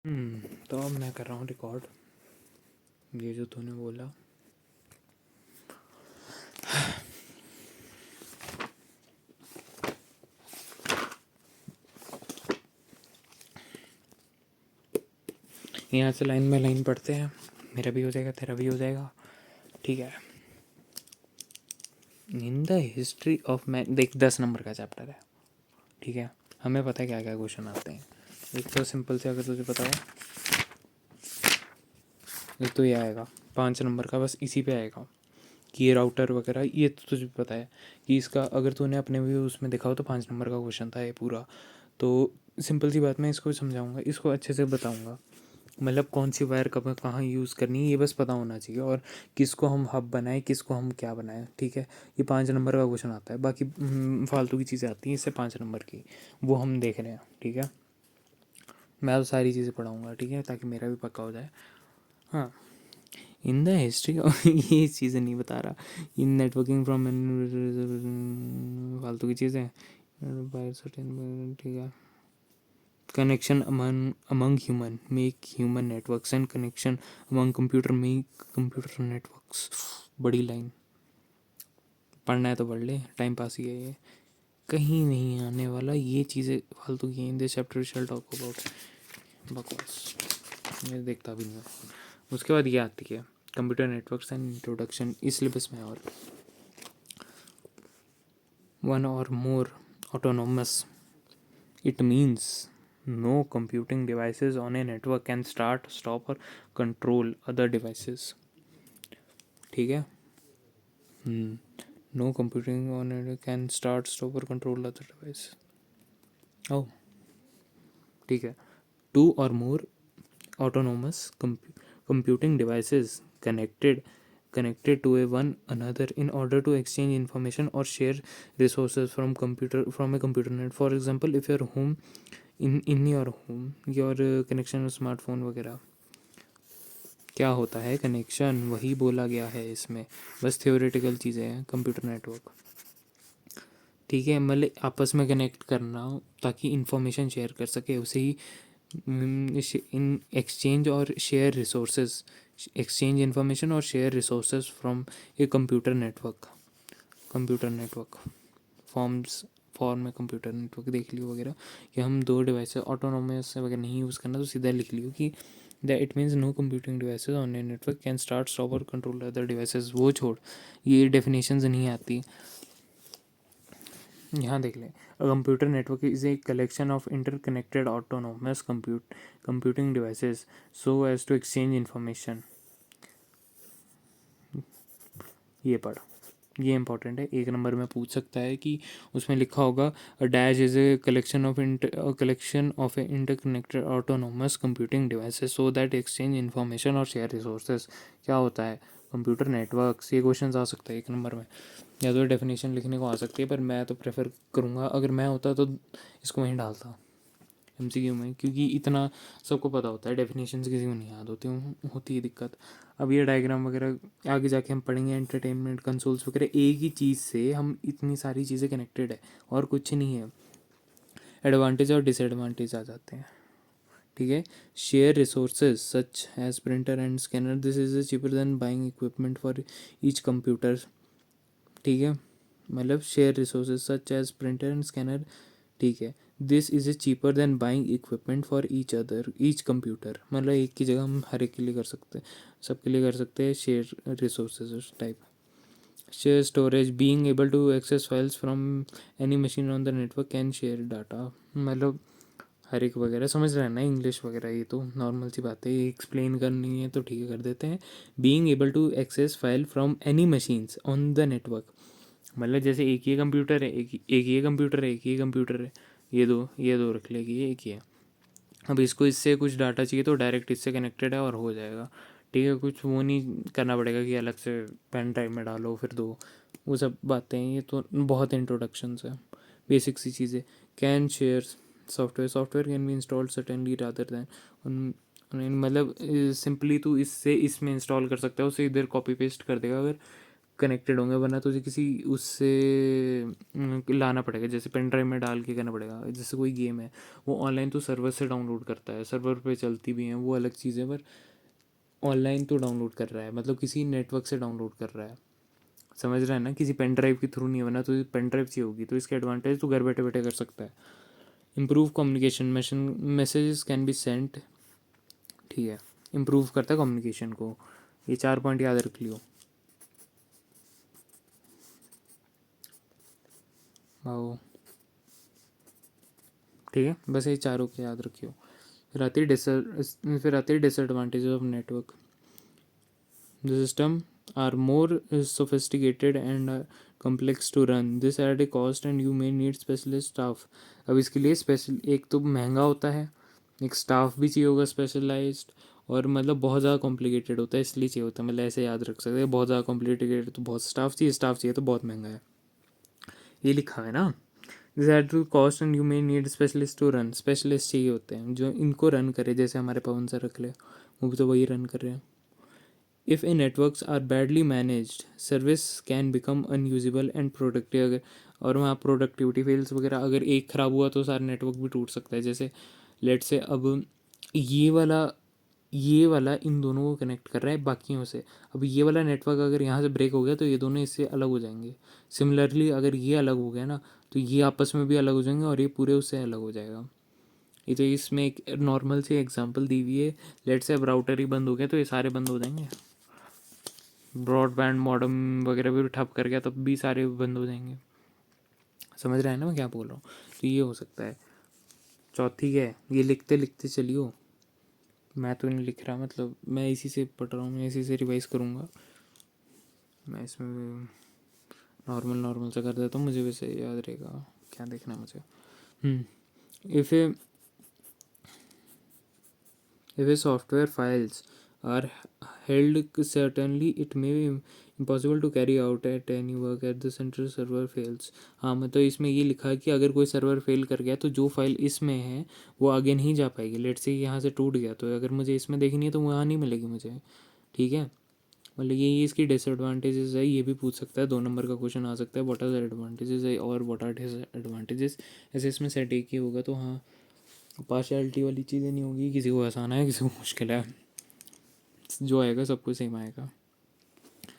तो अब मैं कर रहा हूँ रिकॉर्ड ये जो तूने बोला। यहाँ से लाइन में लाइन पढ़ते हैं, मेरा भी हो जाएगा तेरा भी हो जाएगा, ठीक है। In the history of man, देख 10 नंबर का चैप्टर है, ठीक है। हमें पता है क्या क्या क्वेश्चन आते हैं। एक तो सिंपल से अगर तुझे पता है, एक तो ये आएगा 5 नंबर का, बस इसी पे आएगा कि ये राउटर वगैरह, ये तो तुझे पता है कि इसका अगर तूने अपने भी उसमें देखा हो तो 5 नंबर का क्वेश्चन था ये पूरा। तो सिंपल सी बात, मैं इसको समझाऊंगा, इसको अच्छे से बताऊंगा, मतलब कौन सी वायर कब कहाँ यूज़ करनी है ये बस पता होना चाहिए, और किसको हम हब बनाएं किसको हम क्या बनाएं, ठीक है। ये 5 नंबर का क्वेश्चन आता है, बाकी फालतू की चीज़ें आती हैं इससे 5 नंबर की, वो हम देख रहे हैं, ठीक है। मैं तो सारी चीज़ें पढ़ाऊँगा, ठीक है, ताकि मेरा भी पक्का हो जाए। हाँ, इन द हिस्ट्री ये चीज़ें नहीं बता रहा, इन नेटवर्किंग फ्रॉम फालतू की चीज़ें, ठीक है। Connection among human make human networks and connection among computer make computer networks। बड़ी लाइन, पढ़ना है तो पढ़ ले, टाइम पास ही है ये, कहीं नहीं आने वाला, ये चीज़ें फालतू की हैं। This chapter shell talk about, बकवास, मैं देखता भी नहीं हूँ। उसके बाद ये आती है कंप्यूटर नेटवर्क्स एंड इंट्रोडक्शन, इस सिलेबस में। और वन और more autonomous, it means no computing devices on a network can start, stop or control other devices, ठीक है। No computing on it can start, stop और कंट्रोल अदर डिवाइस। ओ, ठीक है। टू और more autonomous computing devices connected to a one another in order to exchange information or share resources from a computer net. For example, if your home in your home, your connection smartphone वगैरह, क्या होता है connection, वही बोला गया है इसमें, बस थियोरेटिकल चीज़ें हैं। कंप्यूटर नेटवर्क, ठीक है, मतलब आपस में कनेक्ट करना ताकि इंफॉर्मेशन शेयर कर सके, उसे ही इन एक्सचेंज और शेयर रिसोर्सेज, एक्सचेंज इंफॉर्मेशन और share resources from A computer network form में कंप्यूटर नेटवर्क देख लियो वगैरह, कि हम दो डिवाइस ऑटोनोमस वगैरह नहीं यूज़ करना, तो सीधा लिख लियो कि that it means no computing devices on a network can start, stop और कंट्रोल अदर डिवाइसेज। वो छोड़, ये डेफिनेशंस नहीं आती, यहाँ देख लें। Computer network is a collection of interconnected autonomous computing devices so as to exchange information. ये पढ़, ये इंपॉर्टेंट है, 1 नंबर में पूछ सकता है कि उसमें लिखा होगा dash is a collection of A interconnected autonomous computing devices so that exchange information और शेयर रिसोर्सेज। क्या होता है कंप्यूटर नेटवर्क्स, ये क्वेश्चन आ सकता है 1 नंबर में, या तो डेफिनेशन लिखने को आ सकती है, पर मैं तो प्रेफर करूँगा, अगर मैं होता तो इसको वहीं डालता एमसीक्यू में, क्योंकि इतना सबको पता होता है, डेफिनेशंस किसी को नहीं याद होती है दिक्कत। अब ये डायग्राम वगैरह आगे जाके हम पढ़ेंगे, एंटरटेनमेंट कंसोल्स वगैरह, एक ही चीज़ से हम इतनी सारी चीज़ें कनेक्टेड है और कुछ नहीं है। एडवांटेज और डिसएडवांटेज आ जाते हैं, ठीक है। Share resources such as printer and scanner, this is cheaper than buying equipment for each computer, ठीक है। मतलब share resources such as printer and scanner, ठीक है। This is a cheaper than buying equipment for each computer, मतलब एक की जगह हम हर एक के लिए कर सकते हैं, सबके लिए कर सकते हैं share resources type. Share storage, being able to access files from any machine on the network can share data, मतलब हर एक वगैरह, समझ रहे हैं ना इंग्लिश वगैरह, ये तो नॉर्मल सी बात है, ये एक्सप्लेन करनी है तो ठीक है कर देते हैं। Being able to access file from any machines on the network, मतलब जैसे एक ही कंप्यूटर है, एक ही कंप्यूटर है, एक ही कंप्यूटर है, ये दो रख लेगी, ये एक ही है। अब इसको इससे कुछ डाटा चाहिए तो डायरेक्ट इससे कनेक्टेड है और हो जाएगा, ठीक है। कुछ वो नहीं करना पड़ेगा कि अलग से पेन ड्राइव में डालो फिर दो, वो सब बातें हैं, ये तो बहुत इंट्रोडक्शंस है, बेसिक सी चीज़ें। Can share software can be installed certainly rather than, मतलब सिंपली तू इससे इसमें इंस्टॉल कर सकता है, उसे इधर कॉपी पेस्ट कर देगा, अगर कनेक्टेड होंगे, वरना तुझे किसी उससे लाना पड़ेगा, जैसे पेन ड्राइव में डाल के करना पड़ेगा। जैसे कोई गेम है वो ऑनलाइन तो सर्वर से डाउनलोड करता है, सर्वर पे चलती भी हैं वो अलग चीज़ है, पर ऑनलाइन तो डाउनलोड कर रहा है, मतलब किसी नेटवर्क से डाउनलोड कर रहा है, समझ रहा है ना, किसी पेन ड्राइव के थ्रू नहीं, वरना तो पेन ड्राइव चाहिए होगी। तो इसके एडवांटेज तो घर बैठे बैठे कर सकता है। Improve communication, messages can be sent, ठीक है, इम्प्रूव करता है कम्युनिकेशन को। ये 4 पॉइंट याद रख लियो। आओ, ठीक है, बस ये चारों के याद रखियो। फिर आती है disadvantages of network. The system are more sophisticated and complex to run. This at a cost and you may need specialist staff. अब इसके लिए स्पेशल, एक तो महंगा होता है, एक स्टाफ भी चाहिए होगा स्पेशलाइज्ड, और मतलब बहुत ज़्यादा कॉम्प्लिकेटेड होता है, इसलिए चाहिए होता है, मतलब ऐसे याद रख सकते हैं, बहुत ज़्यादा कॉम्प्लिकेटेड तो बहुत स्टाफ चाहिए, स्टाफ चाहिए तो बहुत महंगा है, ये लिखा है ना। This adds to cost and you may need specialist to run, specialist चाहिए होते हैं जो इनको रन करे, जैसे हमारे पवन सर रख ले, वो भी तो वही रन कर रहे हैं। If a networks are badly managed, service can become unusable and productive, अगर और वहाँ प्रोडक्टिविटी फेल्स वगैरह, अगर एक ख़राब हुआ तो सारा नेटवर्क भी टूट सकता है। जैसे लेट से अब ये वाला इन दोनों को कनेक्ट कर रहा है बाकियों से, अब ये वाला नेटवर्क अगर यहाँ से ब्रेक हो गया तो ये दोनों इससे अलग हो जाएंगे। सिमिलरली अगर ये अलग हो गया ना तो ये आपस में भी अलग हो जाएंगे और ये पूरे उससे अलग हो जाएगा। ये तो इसमें एक नॉर्मल सी एग्जांपल दी हुई है। लेट से अब राउटर ही बंद हो गया तो ये सारे बंद हो जाएंगे, ब्रॉडबैंड मॉडेम वगैरह भी ठप कर गया तब भी सारे बंद हो जाएंगे। समझ रहे हैं ना मैं क्या बोल रहा हूँ। तो ये हो सकता है। चौथी है, ये लिखते लिखते चलियो, मैं तो नहीं लिख रहा, मतलब मैं इसी से पढ़ रहा हूँ, मैं इसी से रिवाइज करूँगा। मैं इसमें नॉर्मल नॉर्मल से कर देता हूँ, मुझे वैसे याद रहेगा क्या देखना है मुझे। If a software files are held, certainly it may be impossible to carry out at any work at the central server fails। हाँ, मतलब इसमें ये लिखा है कि अगर कोई सर्वर फेल कर गया तो जो फाइल इसमें है वो आगे नहीं जा पाएगी। लेट से यहाँ से टूट गया तो अगर मुझे इसमें देखनी है तो वहाँ नहीं मिलेगी मुझे, ठीक है। मतलब ये इसकी डिसएडवांटेजेस है, ये भी पूछ सकता है, 2 नंबर का क्वेश्चन आ सकता है, व्हाट आर द एडवांटेजेस है और व्हाट आर डिसएडवांटेजेस। ऐसे इसमें सेट एक ही होगा तो हाँ, पार्शियलिटी वाली चीज़ें नहीं होगी, किसी को आसान है किसी को मुश्किल है, जो आएगा सबको सेम आएगा।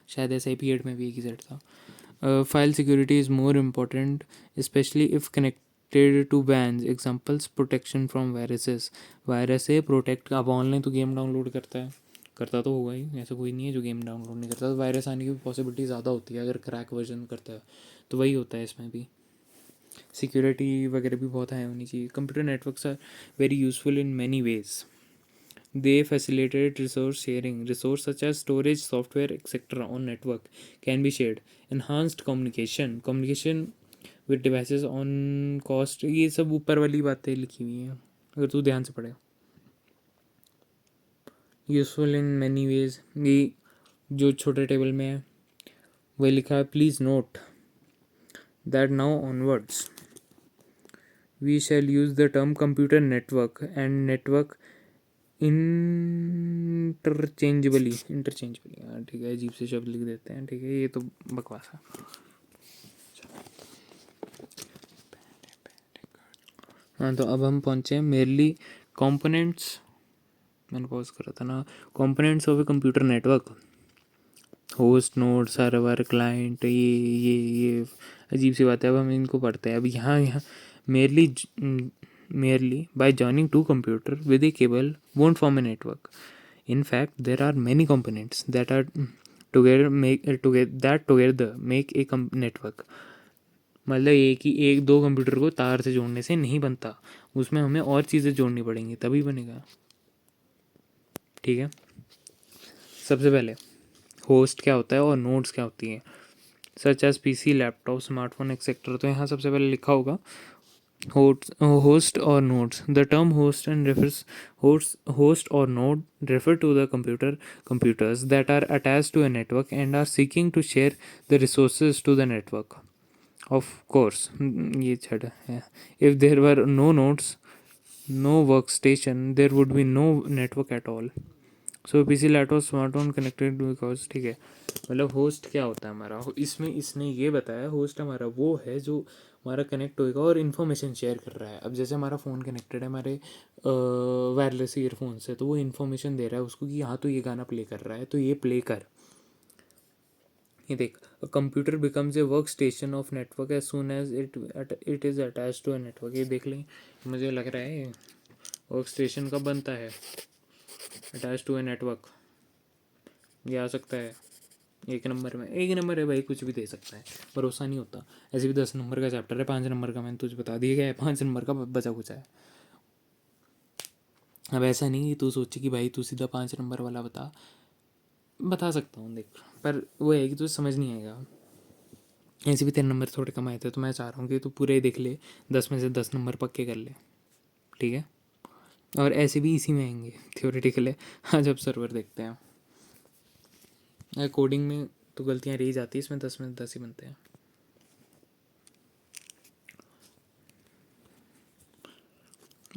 शायद ऐसा ही पीरियड में भी एक ही सेट था। File security is more important especially if connected to WANs, examples protection from viruses, virus से प्रोटेक्ट। अब ऑनलाइन तो गेम डाउनलोड करता तो होगा ही, ऐसा कोई नहीं है जो गेम डाउनलोड नहीं करता, तो वायरस आने की पॉसिबिलिटी ज़्यादा होती है अगर क्रैक वर्जन करता है, तो वही होता है इसमें भी। सिक्योरिटी वगैरह भी बहुत हाई होनी चाहिए। Computer networks are very useful in many ways. They facilitate resource sharing. Resources such as storage, software, etc. on network can be shared. Enhanced communication. Communication with devices on cost. ये सब ऊपर वाली बातें लिखी हुई हैं अगर तू ध्यान से पढ़े। यूजफुल इन मैनी वेज, ये जो छोटे टेबल में है वही लिखा है। Please note that now onwards we shall use the term computer network and network interchangeably, हाँ ठीक है, अजीब से शब्द लिख देते हैं, ठीक है, ये तो बकवास है। हाँ, तो अब हम पहुँचे हैं मेरली कंपोनेंट्स, मैंने पॉज करा था ना, components of a computer network, host, node, server, client, ये अजीब सी बात है। अब हम इनको पढ़ते हैं। अब यहाँ merely by joining two computers with a cable won't form a network. In fact, there are many components that are together make a network. मतलब एक दो कंप्यूटर को तार से जोड़ने से नहीं बनता, उसमें हमें और चीज़ें जोड़नी पड़ेंगी तभी बनेगा, ठीक है। सबसे पहले होस्ट क्या होता है और नोड्स क्या होती हैं, such as PC, laptop, smartphone etcetera. तो यहाँ सबसे पहले लिखा होगा host or nodes. The term host or node refer to the computers that are attached to a network and are seeking to share the resources to the network. Of course, ये छड़ है। If there were no nodes, no workstation, there would be no network at all. So PC laptop smartphone connected because, ठीक है। मतलब host क्या होता है हमारा, इसमें इसने ये बताया होस्ट हमारा वो है जो हमारा कनेक्ट होएगा और इन्फॉर्मेशन शेयर कर रहा है। अब जैसे हमारा फ़ोन कनेक्टेड है हमारे वायरलेस ईयरफोन से, तो वो इन्फॉर्मेशन दे रहा है उसको कि हाँ तो ये गाना प्ले कर रहा है तो ये प्ले कर। ये देख, a computer becomes a work station of network as soon as it is attach to a network. ये देख लें, मुझे लग रहा है वर्क स्टेशन कब बनता है, अटैच टू ए नेटवर्क। ये आ सकता है एक नंबर में, एक नंबर है भाई, कुछ भी दे सकता है, भरोसा नहीं होता। ऐसे भी 10 नंबर का चैप्टर है, 5 नंबर का मैंने तुझे बता दिया गया है, 5 नंबर का बचा कुछ है। अब ऐसा नहीं कि तू सोचे कि भाई तू सीधा 5 नंबर वाला बता सकता हूँ देख, पर वो है कि तुझे समझ नहीं आएगा। ऐसे भी 3 नंबर थोड़े कम आए थे, तो मैं चाह रहा हूँ कि तू पूरे ही देख ले, 10 में से 10 नंबर पक्के कर ले, ठीक है। और ऐसे भी इसी में आएंगे थियोरेटिकल है। हाँ, जब सर्वर देखते हैं कोडिंग में तो गलतियाँ रह जाती है, इसमें 10 में से 10 ही बनते हैं।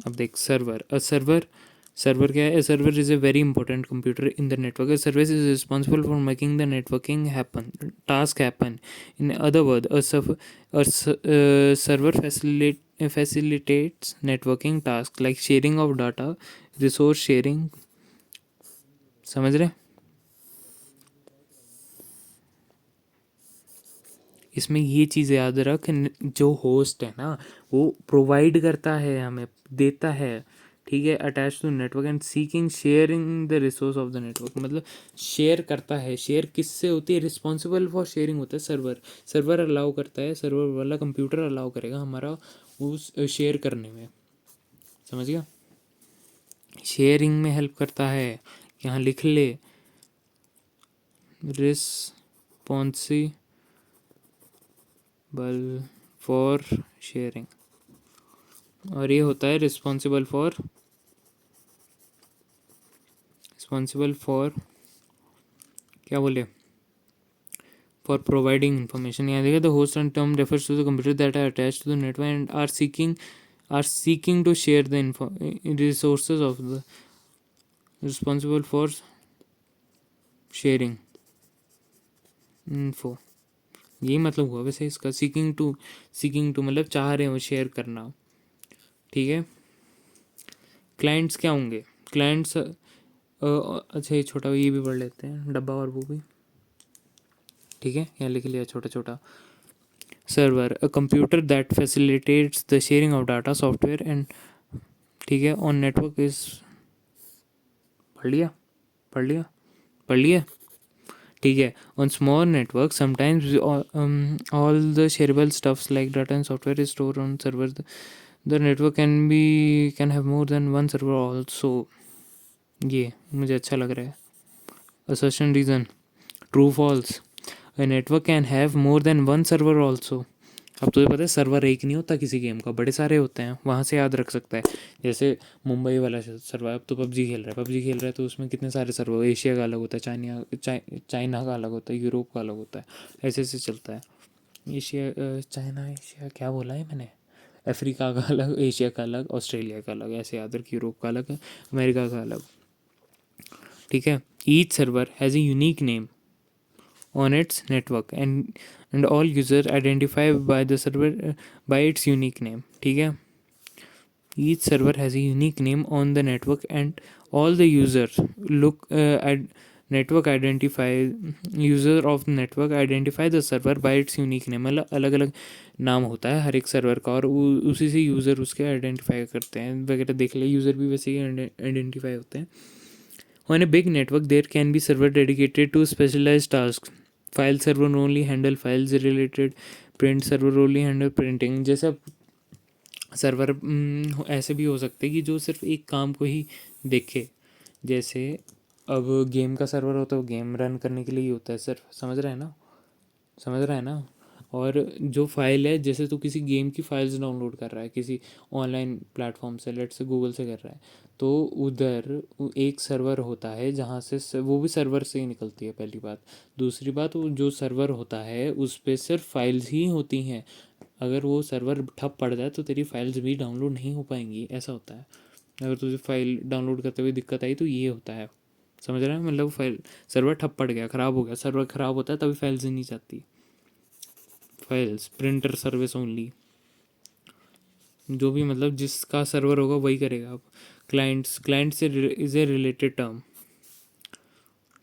अब देख, सर्वर क्या है, server is a very important computer in the network. A service is responsible for making the networking happen, task happen. In other word, server facilitates networking tasks like sharing of data, resource sharing, समझ रहे। इसमें ये चीज़ याद रख, जो host है ना वो प्रोवाइड करता है हमें, देता है, ठीक है, attach to network and seeking sharing the resource of the network. मतलब शेयर करता है, शेयर किससे होती है, रिस्पॉन्सिबल फॉर शेयरिंग होता है सर्वर। सर्वर अलाउ करता है, सर्वर वाला कंप्यूटर अलाउ करेगा हमारा उस शेयर करने में, समझ गया। शेयरिंग में हेल्प करता है, यहाँ लिख ले, रिस्पॉन्सिबल फॉर शेयरिंग, और ये होता है रिस्पॉन्सिबल फॉर क्या बोले, फॉर प्रोवाइडिंग इन्फॉर्मेशन। यहाँ देखिए, the host and term refers to the computer that are attach to the network and are seeking to share the resources of the, responsible for sharing info. यही मतलब हुआ वैसे इसका, seeking to मतलब चाह रहे हो शेयर करना, ठीक है। क्लाइंट्स क्या होंगे, क्लाइंट्स, अच्छा ये छोटा ये भी पढ़ लेते हैं, डब्बा और वो भी, ठीक है। यहाँ लिख लिया छोटा छोटा। Server, a computer that facilitates the sharing of data software and, ठीक है, ऑन नेटवर्क इज, पढ़ लिया पढ़ लिया पढ़ लिया, ठीक है। On small network sometimes all the shareable stuffs like data and software is store on server. The network can have more than one server also. ये मुझे अच्छा लग रहा है। Assertion reason, true false, a network can have more than one server also. अब तुझे पता है सर्वर एक नहीं होता किसी गेम का, बड़े सारे होते हैं, वहाँ से याद रख सकता है। जैसे मुंबई वाला सर्वर, अब तो पबजी खेल रहा है तो उसमें कितने सारे सर्वर, एशिया का अलग होता है, चाइना का अलग होता है, यूरोप का अलग होता है, ऐसे ऐसे चलता है। एशिया, चाइना एशिया क्या बोला है मैंने, अफ्रीका का अलग, एशिया का अलग, ऑस्ट्रेलिया का अलग, ऐसे याद रख, यूरोप का अलग, अमेरिका का अलग, ठीक है। Each server has a unique name on its network and all users identify by the server by its unique name, ठीक है। each server has a unique name on the network and all the users look at network identify user of network identify the server by its unique name। मतलब अलग अलग नाम होता है हर एक server का, और उसी से यूज़र उसके आइडेंटिफाई करते हैं वगैरह, देख ले, यूज़र भी वैसे ही आइडेंटिफाई होते हैं। On a big network, there can be server dedicated to specialized tasks. File server only handle files related. Print server only handle printing. जैसे अब सर्वर ऐसे भी हो सकते हैं कि जो सिर्फ एक काम को ही देखे। जैसे अब गेम का सर्वर होता है, वो गेम रन करने के लिए ही होता है सिर्फ, समझ रहा है ना। और जो फाइल है, जैसे तू किसी गेम की फाइल्स डाउनलोड कर रहा है किसी ऑनलाइन प्लेटफॉर्म से, लेट से गूगल से कर रहा है, तो उधर एक सर्वर होता है जहाँ से वो भी सर्वर से ही निकलती है, पहली बात। दूसरी बात, वो जो सर्वर होता है उस पर सिर्फ फाइल्स ही होती हैं। अगर वो सर्वर ठप पड़ जाए तो तेरी फाइल्स भी डाउनलोड नहीं हो पाएंगी, ऐसा होता है। अगर तुझे फाइल डाउनलोड करते हुए दिक्कत आई तो ये होता है, समझ रहे हैं, मतलब फाइल सर्वर ठप पड़ गया, ख़राब हो गया, सर्वर ख़राब होता है तभी फाइल्स नहीं जाती, फाइल्स प्रिंटर सर्विस ओनली, जो भी मतलब जिसका सर्वर होगा वही करेगा। अब क्लाइंट से इज़ ए रिलेटेड टर्म,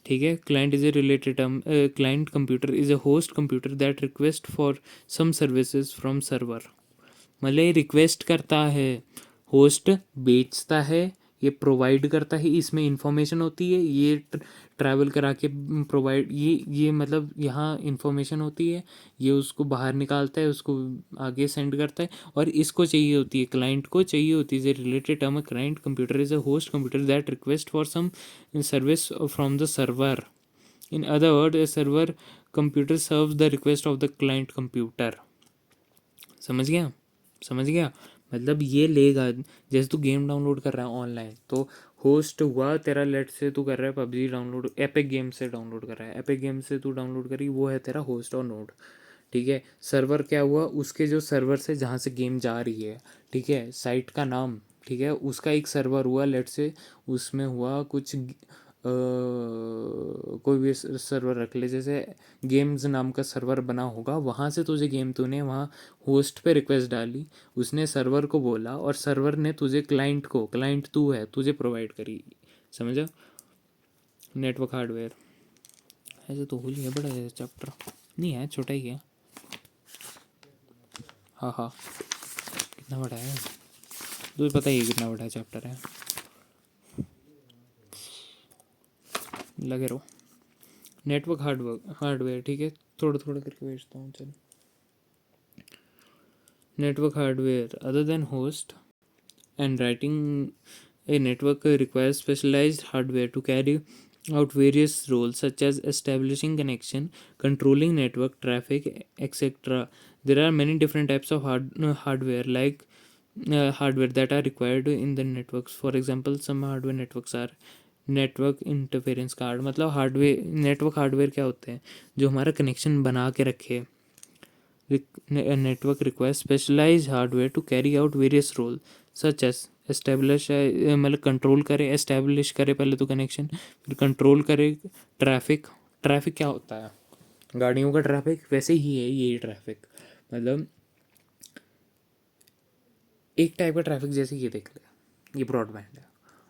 ठीक है, client is a related term, client computer is a host computer that request for some services from server, मतलब ये रिक्वेस्ट करता है, होस्ट बेचता है, ये प्रोवाइड करता है, इसमें इंफॉर्मेशन होती है, ये ट्रैवल करा के प्रोवाइड, ये मतलब यहाँ इंफॉर्मेशन होती है, ये उसको बाहर निकालता है, उसको आगे सेंड करता है, और इसको चाहिए होती है, क्लाइंट को चाहिए होती है related term, client computer is a host computer that request for some service from the server, in other word a server computer serves the request of the client computer. समझ गया, समझ गया, मतलब ये लेगा, जैसे तू गेम डाउनलोड कर रहा है ऑनलाइन, तो होस्ट हुआ तेरा, लेट से तू कर रहा है पबजी डाउनलोड, एपिक गेम से डाउनलोड कर रहा है, एपिक गेम से तू डाउनलोड करी, वो है तेरा होस्ट और नोड, ठीक है। सर्वर क्या हुआ, उसके जो सर्वर से जहाँ से गेम जा रही है, ठीक है, साइट का नाम, ठीक है, उसका एक सर्वर हुआ, लेट से उसमें हुआ कुछ कोई भी सर्वर रख ले, जैसे गेम्स नाम का सर्वर बना होगा, वहाँ से तुझे गेम, तूने वहाँ होस्ट पे रिक्वेस्ट डाली, उसने सर्वर को बोला, और सर्वर ने तुझे क्लाइंट को, क्लाइंट तू है, तुझे प्रोवाइड करी, समझा। नेटवर्क हार्डवेयर, ऐसे तो होली है, बड़ा चैप्टर नहीं है, छोटा ही है, हाँ हाँ, कितना बड़ा है तुझे पता ही है, कितना बड़ा चैप्टर है, लगे रहो। नेटवर्क हार्डवेयर, ठीक है, थोड़ा थोड़ा करके भेजता हूँ, चल। Network hardware other than host and writing a network requires specialized hardware to carry out various roles such as establishing connection, controlling network traffic, etc. There are many different types of hardware like hardware that are required in the networks. For example, some hardware networks are network interference card, मतलब hardware, network hardware क्या होते हैं, जो हमारा connection बना के रखे। network requires specialized hardware to carry out various roles such as establish, मतलब कंट्रोल करे, एस्टेब्लिश करे पहले तो कनेक्शन, फिर कंट्रोल करे ट्रैफिक। ट्रैफिक क्या होता है, गाड़ियों का ट्रैफिक, वैसे ही है ये ट्रैफिक, मतलब एक टाइप का ट्रैफिक, जैसे ये देख ले, ये ब्रॉडबैंड है।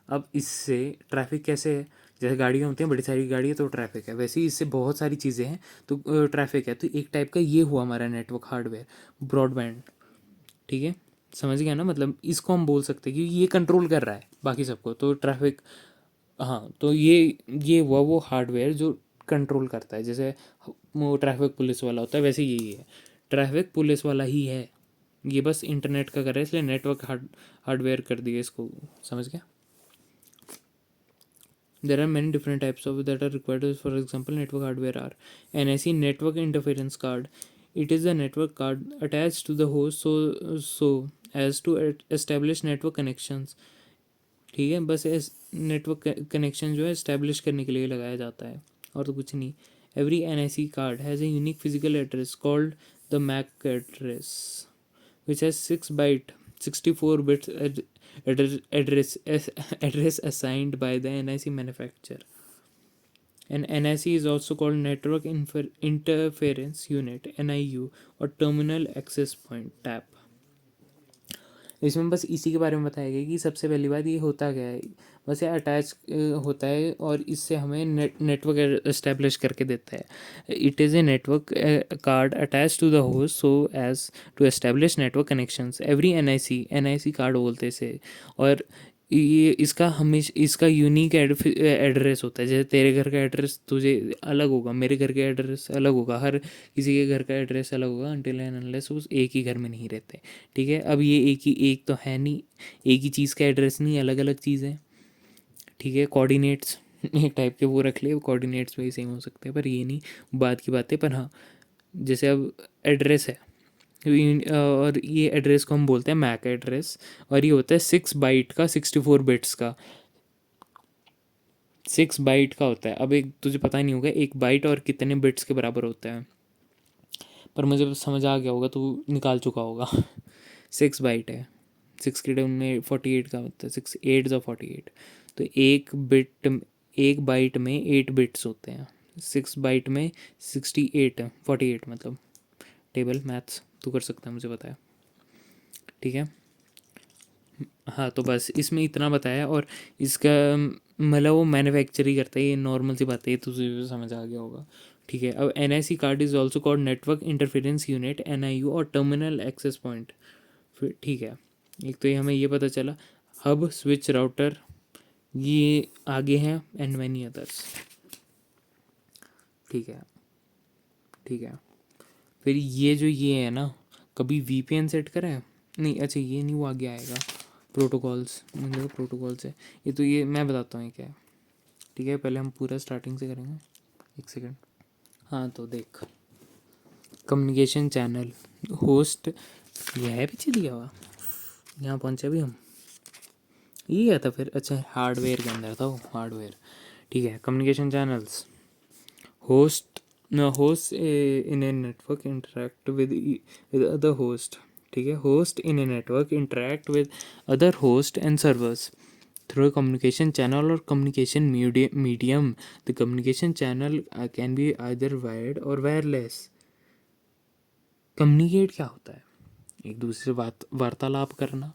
अब इससे ट्रैफिक कैसे है, जैसे गाड़ियाँ होती हैं, बड़ी सारी गाड़ियाँ तो ट्रैफिक है, वैसे ही इससे बहुत सारी चीज़ें हैं तो ट्रैफिक है। तो एक टाइप का ये हुआ हमारा नेटवर्क हार्डवेयर, ब्रॉडबैंड, ठीक है, समझ गया ना, मतलब इसको हम बोल सकते हैं कि ये कंट्रोल कर रहा है बाकी सबको, तो ट्रैफिक, हाँ, तो ये हुआ वो हार्डवेयर जो कंट्रोल करता है, जैसे वो ट्रैफिक पुलिस वाला होता है, वैसे यही है, ट्रैफिक पुलिस वाला ही है, ये बस इंटरनेट का कर रहा है, इसलिए नेटवर्क हार्डवेयर कर दिया इसको, समझ गया। There are many different types of that are required. For example, network hardware are NIC, network interference card. It is a network card attached to the host so as to establish network connections. ठीक है, बस network connection जो है establish करने के लिए लगाया जाता है, और तो कुछ नहीं। Every NIC card has a unique physical address called the MAC address which has 6 byte 64 bits address assigned by the NIC manufacturer. An NIC is also called Network Interference Unit (NIU) or Terminal Access Point (TAP). इसमें बस इसी के बारे में बताया गया कि सबसे पहली बात ये होता क्या है, बस ये अटैच होता है और इससे हमें नेटवर्क इस्टेब्लिश करके देता है। It is a network card attach to the host so as to establish network connections. Every NIC card बोलते इसे, और ये इसका यूनिक एड्रेस होता है, जैसे तेरे घर का एड्रेस तुझे अलग होगा, मेरे घर का एड्रेस अलग होगा, हर किसी के घर का एड्रेस अलग होगा, अनटिल एंड अनलेस वो एक ही घर में नहीं रहते, ठीक है। अब ये एक तो है नहीं, एक ही चीज़ का एड्रेस नहीं, अलग अलग चीज़ है, ठीक है। कोऑर्डिनेट्स एक टाइप के वो रख ले, कोऑर्डिनेट्स वही सेम हो सकते हैं, पर ये नहीं बात की बात है। पर हाँ, जैसे अब एड्रेस है, और ये एड्रेस को हम बोलते हैं मैक एड्रेस, और ये होता है 6 बाइट का, 64 बिट्स का, 6 बाइट का होता है। अब एक तुझे पता नहीं होगा एक बाइट और कितने बिट्स के बराबर होता है, पर मुझे समझ आ गया होगा, तू निकाल चुका होगा। 6 बाइट है, 6 के टाइम में 48 का मतलब 6 8 ज़ा 48, तो एक बिट एक बाइट में 8 बिट्स होते हैं, 6 बाइट में 68, 48 मतलब। टेबल मैथ्स तू कर सकता है, मुझे पता है, ठीक है। हाँ तो बस इसमें इतना बताया, और इसका मतलब वो मैन्युफैक्चर ही करता है, ये नॉर्मल सी बात है, ये तुझे भी समझ आ गया होगा, ठीक है। अब NIC card is also called network interference unit, NIU, और टर्मिनल एक्सेस पॉइंट, फिर ठीक है। एक तो ये हमें ये पता चला, हब, स्विच, राउटर, ये आगे हैं, एंड मैनी अदर्स, ठीक है, ठीक है। फिर ये जो ये है ना, कभी VPN सेट करा है? नहीं, अच्छा ये नहीं, वो आगे आएगा, प्रोटोकॉल्स, मतलब प्रोटोकॉल्स है ये, तो ये मैं बताता हूँ ये क्या है, ठीक है। पहले हम पूरा स्टार्टिंग से करेंगे, एक सेकेंड। हाँ तो देख, कम्युनिकेशन चैनल, होस्ट, यह है पीछे दिया हुआ, यहाँ पहुँचे भी हम, ये क्या था फिर, अच्छा हार्डवेयर के अंदर था वो, हार्डवेयर, ठीक है। Communication channels, host, host in a network interact with other host, ठीक है। Host in a network interact with other host and servers through a communication channel or communication medium. The communication channel can be either wired or wireless. Communicate क्या होता है? एक दूसरे से वार्तालाप करना।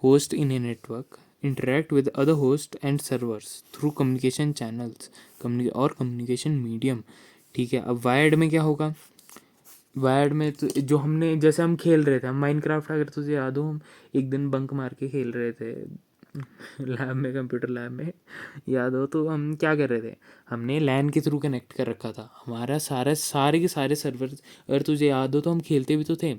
Host in a network interact with other hosts and servers through communication channels और communication medium, ठीक है। अब वायर्ड में क्या होगा? वायर्ड में तो जो हमने, जैसे हम खेल रहे थे, हम माइनक्राफ्ट, अगर तुझे याद हो, हम एक दिन बंक मार के खेल रहे थे लैब में, कंप्यूटर लैब में, याद हो तो हम क्या कर रहे थे, हमने लैन के थ्रू कनेक्ट कर रखा था हमारा सारे के सारे सर्वर, अगर तुझे याद हो तो हम खेलते भी तो थे,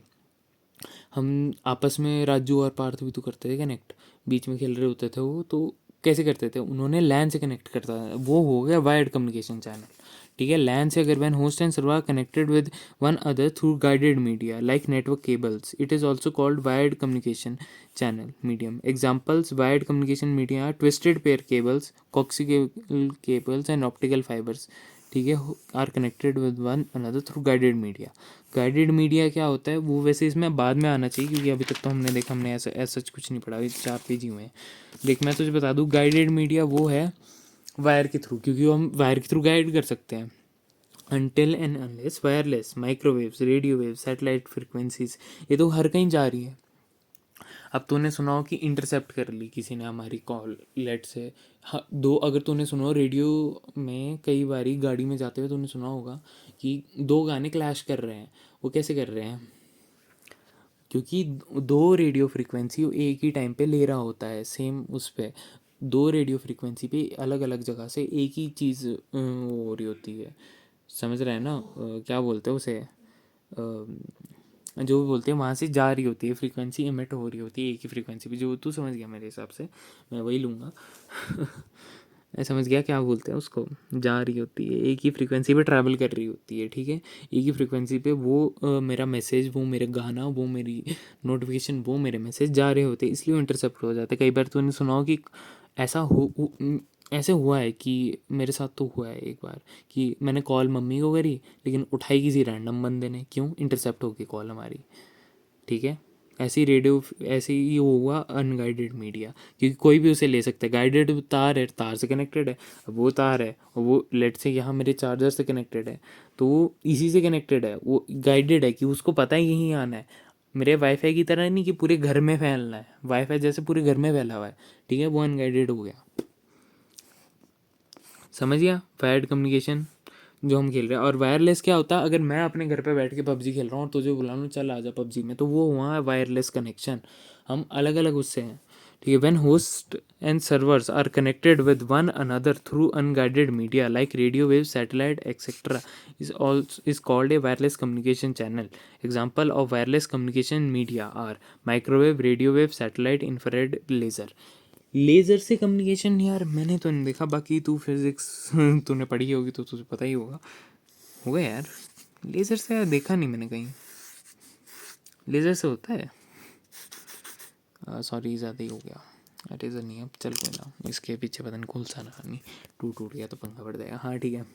हम आपस में राजू और पार्थ भी तो करते थे कनेक्ट, बीच में खेल रहे होते थे वो, तो कैसे करते थे, उन्होंने लैन से कनेक्ट करता था, वो हो गया वायर्ड कम्युनिकेशन चैनल, ठीक है। लैन से अगर one host and server connected with one other through guided media like network cables, it is also called wired communication channel medium. Examples wired communication media are twisted pair cables, coaxial cables and optical fibers, ठीक है, are connected with one another through guided media. Guided media क्या होता है वो वैसे इसमें बाद में आना चाहिए, क्योंकि अभी तक तो हमने देखा, हमने ऐसा ऐसा कुछ नहीं पढ़ा, 4 पेज ही हुए हैं। देख मैं तुझे बता दूँ, गाइडेड मीडिया वो है वायर के थ्रू, क्योंकि हम वायर के थ्रू गाइड कर सकते हैं। Until and unless wireless, microwaves, radio wave, satellite frequencies, ये तो हर कहीं जा रही है। अब तूने सुना हो कि इंटरसेप्ट कर ली किसी ने हमारी कॉल, लेट से, हाँ दो, अगर तूने सुना हो रेडियो में कई बारी गाड़ी में जाते हुए तूने सुना होगा कि 2 गाने क्लैश कर रहे हैं, वो कैसे कर रहे हैं, क्योंकि 2 रेडियो फ्रिक्वेंसी एक ही टाइम पे ले रहा होता है, सेम उस पे 2 रेडियो फ्रिक्वेंसी पे अलग अलग जगह से एक ही चीज़ वो हो रही होती है, समझ रहे हैं ना, क्या बोलते हैं उसे, जो भी बोलते हैं, वहाँ से जा रही होती है फ्रीक्वेंसी, इमिट हो रही होती है एक ही फ्रीक्वेंसी पे, जो तू समझ गया मेरे हिसाब से, मैं वही लूँगा मैं समझ गया क्या बोलते हैं उसको, जा रही होती है एक ही फ्रीक्वेंसी पे, ट्रैवल कर रही होती है, ठीक है, एक ही फ्रीक्वेंसी पे, वो मेरा मैसेज, वो मेरे गाना, वो मेरी नोटिफिकेशन, वो मेरे मैसेज जा रहे होते हैं, इसलिए इंटरसेप्ट हो जाते हैं। कई बार तूने सुना हो कि ऐसा ऐसे हुआ है कि मेरे साथ तो हुआ है एक बार कि मैंने कॉल मम्मी को करी, लेकिन उठाई किसी रैंडम बंदे ने, क्यों, इंटरसेप्ट हो गई कॉल हमारी, ठीक है। ऐसी रेडियो, ऐसे ही हुआ अनगाइडेड मीडिया, क्योंकि कोई भी उसे ले सकता है, गाइडेड तार है, तार से कनेक्टेड है, अब वो तार है और वो लेट से यहाँ मेरे चार्जर से कनेक्टेड है, तो वो इसी से कनेक्टेड है, वो गाइडेड है कि उसको पता है यहीं आना है, मेरे वाईफाई की तरह नहीं कि पूरे घर में फैलना है, वाईफाई जैसे पूरे घर में फैला हुआ है, ठीक है, वो अनगाइडेड हो गया, समझ गया। वायर्ड कम्युनिकेशन जो हम खेल रहे हैं, और वायरलेस क्या होता है, अगर मैं अपने घर पे बैठ के पबजी खेल रहा हूँ और तुझे बुला लूँ चल आजा पबजी में, तो वो हुआ है वायरलेस कनेक्शन, हम अलग अलग उससे हैं, ठीक है। When host and servers are connected with one another through unguided media like radio wave, satellite etcetera, is called a wireless communication channel. Example of wireless communication media are microwave, radio wave, satellite, infrared, laser. Laser से communication यार मैंने तो नहीं देखा, बाकी तू physics तूने पढ़ी होगी तो तुझे पता ही होगा यार, लेज़र से यार देखा नहीं मैंने कहीं, लेज़र से होता है, सॉरी ज़्यादा ही हो गया, लेज़र नहीं है, चल कोई ना, इसके पीछे पता नहीं कौन सा ना, नहीं टूट गया तो पंखा पड़ जाएगा, हाँ ठीक है।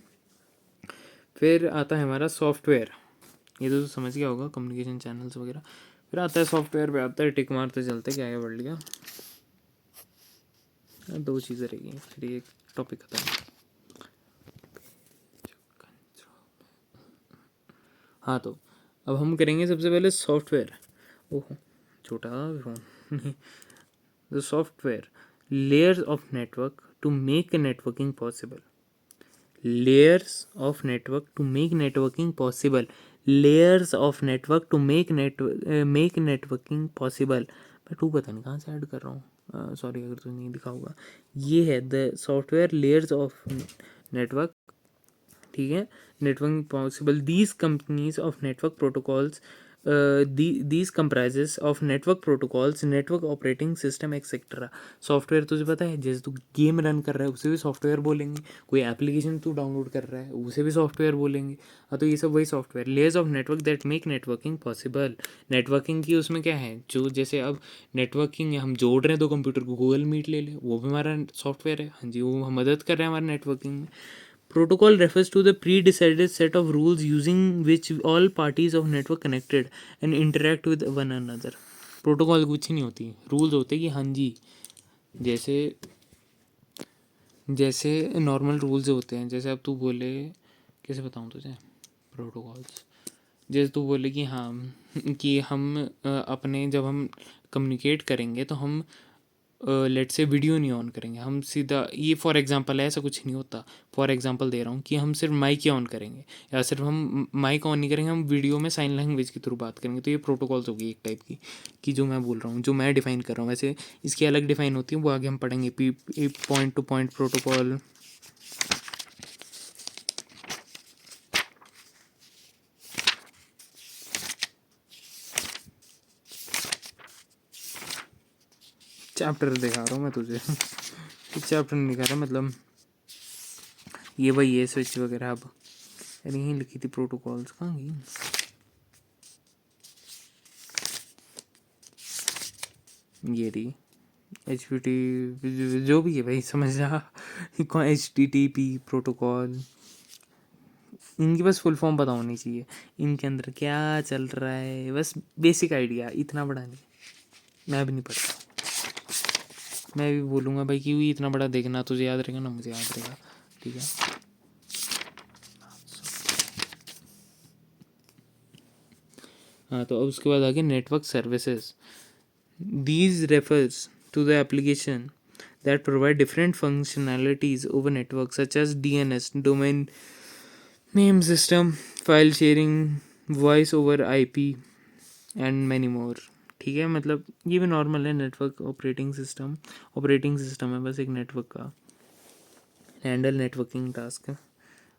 फिर आता है हमारा सॉफ्टवेयर, ये तो समझ गया होगा, कम्युनिकेशन चैनल्स वगैरह। फिर आता है सॉफ्टवेयर पे, आता है टिक मारते चलते, क्या पढ़ लिया, दो चीज़ें रहेगी फिर ये टॉपिक खत्म। हाँ तो अब हम करेंगे सबसे पहले सॉफ्टवेयर। ओहो छोटा phone. The software layers of network to make networking possible. Layers of network to make networking possible. Layers of network to make networking possible. मैं टू पता नहीं कहाँ से ऐड कर रहा हूँ, सॉरी अगर तुझे नहीं दिखा होगा। ये है the software layers of network, ठीक है, networking possible. These companies of network protocols, these comprises of network protocols, network operating system etcetera. Software तुझे पता है, जैसे तू गेम रन कर रहा है उसे भी सॉफ्टवेयर बोलेंगे, कोई एप्लीकेशन तू डाउनलोड कर रहा है उसे भी सॉफ्टवेयर बोलेंगे। हाँ तो ये सब वही software, layers of network that make networking possible. Networking की उसमें क्या है, जो जैसे अब नेटवर्किंग हम जोड़ रहे हैं दो कंप्यूटर को, गूगल मीट ले ले, वो भी हमारा सॉफ्टवेयर है। हाँ जी, वो मदद कर रहा है हमारे नेटवर्किंग में। Protocol refers to the pre-decided set of rules using which all parties of network connected and interact with one another. Protocol कुछ नहीं होती, रूल्स होते कि हाँ जी, जैसे जैसे नॉर्मल रूल्स होते हैं। जैसे अब तू बोले, कैसे बताऊँ तुझे प्रोटोकॉल्स, जैसे तू बोले कि हाँ कि हम अपने जब हम कम्युनिकेट करेंगे तो हम लेट से वीडियो नहीं ऑन करेंगे, हम सीधा, ये फॉर एग्जांपल है, ऐसा कुछ नहीं होता। फॉर एग्जांपल दे रहा हूँ कि हम सिर्फ माइक ही ऑन करेंगे, या सिर्फ हम माइक ऑन नहीं करेंगे, हम वीडियो में साइन लैंग्वेज के थ्रू बात करेंगे। तो ये प्रोटोकॉल्स होगी एक टाइप की, कि जो मैं बोल रहा हूँ, जो मैं डिफाइन कर रहा हूँ। वैसे इसकी अलग डिफाइन होती है, वो आगे हम पढ़ेंगे। Point two point protocol, chapter दिखा रहा हूँ मैं तुझे। चैप्टर नहीं दिखा रहा, मतलब ये भाई ये स्विच वगैरह। अब यहीं लिखी थी प्रोटोकॉल्स, कहाँ गई? ये रही HTTP, जो भी है भाई समझ जा। HTTP प्रोटोकॉल, इनकी बस फुल फॉर्म पता होनी चाहिए, इनके अंदर क्या चल रहा है, बस बेसिक आइडिया, इतना बड़ा नहीं। मैं भी नहीं पढ़ता, मैं भी बोलूँगा भाई कि इतना बड़ा देखना, तुझे याद रहेगा ना, मुझे याद रहेगा, ठीक है। हाँ तो अब उसके बाद आगे network services. These refers to the application that provide different functionalities over network such as DNS, domain name system, file sharing, voice over IP and many more। ठीक है, मतलब ये भी नॉर्मल है। नेटवर्क ऑपरेटिंग सिस्टम है बस एक network का, हैंडल नेटवर्किंग टास्क है।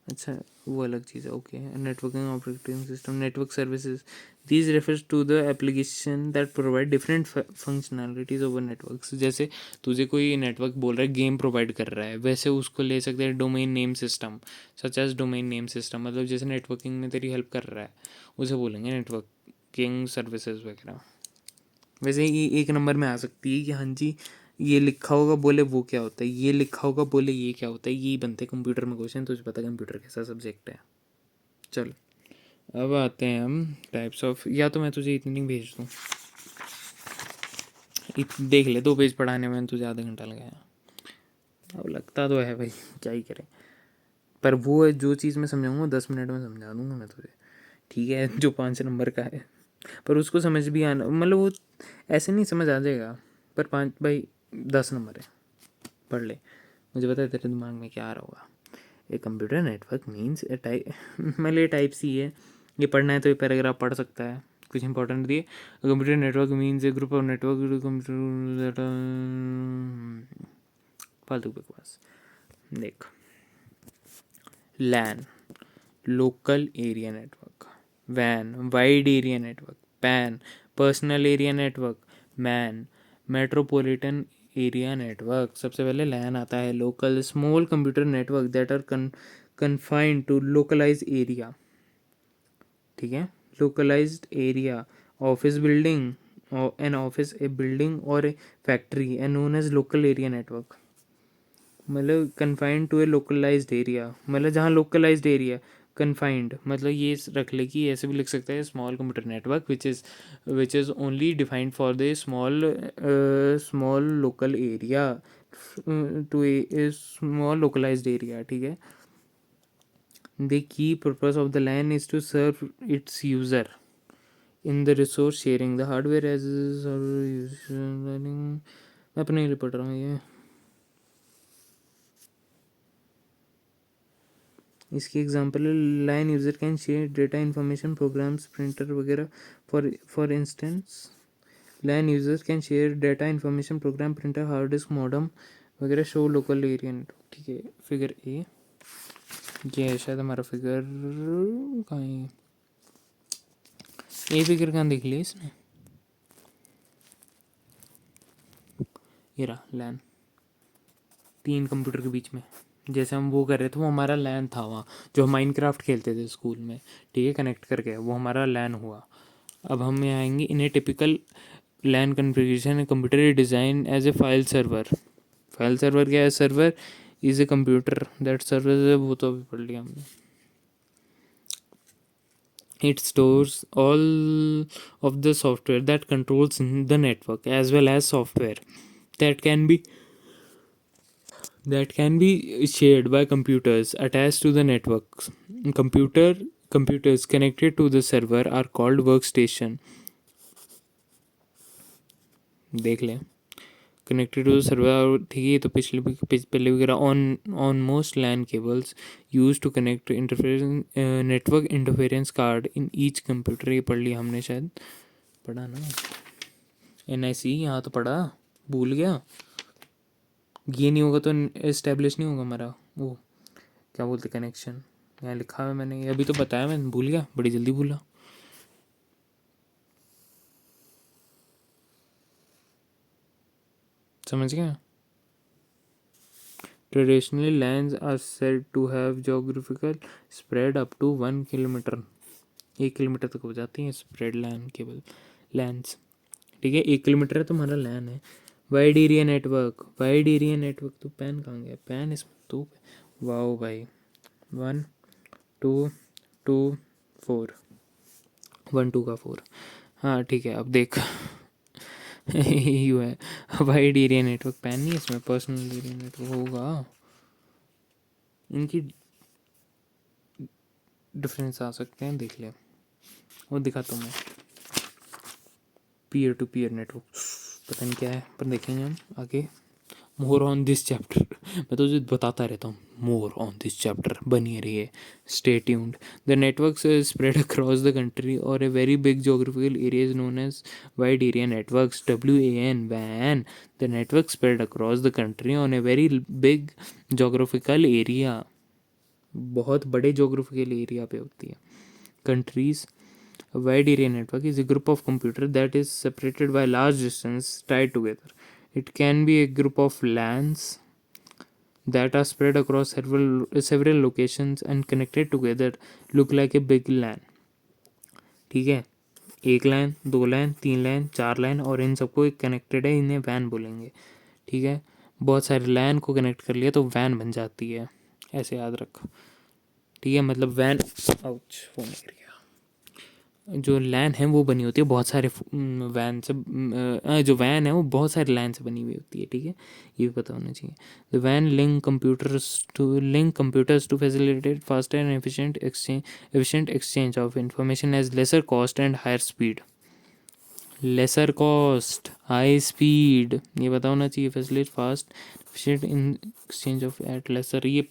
अच्छा वो अलग चीज़ है, okay. Networking operating system, network services, these refers to the application that provide different functionalities over networks. जैसे तुझे कोई नेटवर्क बोल रहा है गेम प्रोवाइड कर रहा है, वैसे उसको ले सकते हैं domain name system, such as domain name system, मतलब जैसे नेटवर्किंग में तेरी हेल्प कर रहा है उसे बोलेंगे नेटवर्किंग सर्विसेज वगैरह। वैसे ये एक नंबर में आ सकती है कि हाँ जी ये लिखा होगा बोले वो क्या होता है, ये लिखा होगा बोले ये क्या होता है, यही बनते कंप्यूटर में क्वेश्चन। तुझे पता है कंप्यूटर कैसा सब्जेक्ट है। चल अब आते हैं हम टाइप्स ऑफ, या तो मैं तुझे इतनी भेज दूँ, देख ले, 2 पेज पढ़ाने में तुझे आधा घंटा लगाया। अब लगता तो है भाई, क्या ही करें, पर वो जो चीज़ मैं समझाऊंगा 10 मिनट में समझा दूंगा मैं तुझे, ठीक है, जो 5 नंबर का है। पर उसको समझ भी आना, मतलब वो ऐसे नहीं समझ आ जाएगा, पर 5 भाई 10 नंबर है, पढ़ ले। मुझे पता है तेरे दिमाग में क्या आ रहा होगा। ए कंप्यूटर नेटवर्क मीन्स ए टाइप, मतलब ये टाइप सी है, ये पढ़ना है तो ये पैराग्राफ पढ़ सकता है, कुछ इंपॉर्टेंट दिए। Computer network means a group of network computer, फालतू बकवास। देख, लैन लोकल एरिया नेटवर्क, वैन wide area network, PAN personal area network, MAN metropolitan area network. सबसे पहले लैन आता है, local small computer network that are confined to localize area, ठीक है, localized area, office building, an office a building और a factory and known as local area network. मतलब confined to a localised area, मतलब जहाँ localised area, confined मतलब ये रख ले कि ऐसे भी लिख सकते हैं, small computer network which is only defined for the small local area, to a small localized area, ठीक है. The key purpose of the LAN is to serve its user in the resource sharing. The hardware as मैं अपने लिए पढ़ रहा हूँ ये. इसकी एग्जांपल है LAN user can share data information programs printer वगैरह. For instance LAN users can share data information program printer hard disk modem वगैरह शो लोकल एरिया नेटवर्क, ठीक है. फिगर ए ये है शायद हमारा फिगर. कहाँ है ये फिगर? कहाँ देख लिया इसने? ये रहा लैन, 3 कंप्यूटर के बीच में जैसे हम वो कर रहे थे, वो हमारा लैन था वहाँ जो हम माइनक्राफ्ट खेलते थे स्कूल में, ठीक है. कनेक्ट करके वो हमारा लैन हुआ. अब हम यहाँ आएंगे. In a typical LAN configuration computer design as a file server. File server क्या है? Server is a computer that server, वो तो अभी पढ़ लिया हमने. It stores all of the software that controls the network as well as software that can be shared by computers attached to the networks. Computers connected to the server are called workstation. देख लें. Connected to the server, ठीक है. तो पहले वगैरह on most LAN cables used to connect network interference card in each computer. ये पढ़ लिया हमने शायद. पढ़ा ना NIC यहाँ तो पढ़ा, भूल गया. ये नहीं होगा तो एस्टेब्लिश नहीं होगा हमारा वो क्या बोलते कनेक्शन. यहाँ लिखा है मैंने, अभी तो बताया, मैं भूल गया, बड़ी जल्दी भूला. समझ गया. Traditionally LANs are said to have geographical spread up to 1 kilometre. 1 kilometre तक हो जाती हैं स्प्रेड लैन केबल लैंड्स, ठीक है. 1 किलोमीटर है तो हमारा लैन है. Wide area network. तो पैन कहाँ गया? पैन इसमें तो वाओ भाई. 1 2 2 4 1 2 का 4. हाँ ठीक है. अब देख यू है वाइड एरिया नेटवर्क. पैन नहीं इसमें, पर्सनल एरिया नेटवर्क होगा. इनकी डिफरेंस आ सकते हैं, देख ले. वो दिखाता हूँ मैं. पीयर टू पीयर नेटवर्क पता नहीं क्या है, पर देखेंगे हम आगे. More on this chapter. मैं तो तुझे बताता रहता हूँ मोर ऑन दिस चैप्टर, बनिए रहिए, stay tuned. The networks spread across the country or a very big geographical area is known as wide area networks. WAN वैन. The network spread across the country on a very big geographical area. बहुत बड़े geographical area पे होती है. Countries. A wide area network is a group of computers that is separated by large distance tied together. It can be a group of LANs that are spread across several locations and connected together look like a big LAN. ठीक है. 1 LAN 2 LAN 3 LAN 4 LAN और इन सबको एक connected है, इन्हें van बोलेंगे, ठीक है. बहुत सारे LAN को कनेक्ट कर लिया तो वैन बन जाती है, ऐसे याद रख, ठीक है. मतलब वैन आउच फोन गिर गया. जो लैन है वो बनी होती है बहुत सारे वैन से. जो वैन है वो बहुत सारे लैन से बनी हुई होती है, ठीक है. ये भी पता होना चाहिए. द वैन link computers to facilitate faster and efficient exchange of information as lesser cost and higher speed. Lesser cost high speed, ये पता होना चाहिए. Facilitate fast efficient in exchange of at lesser. ये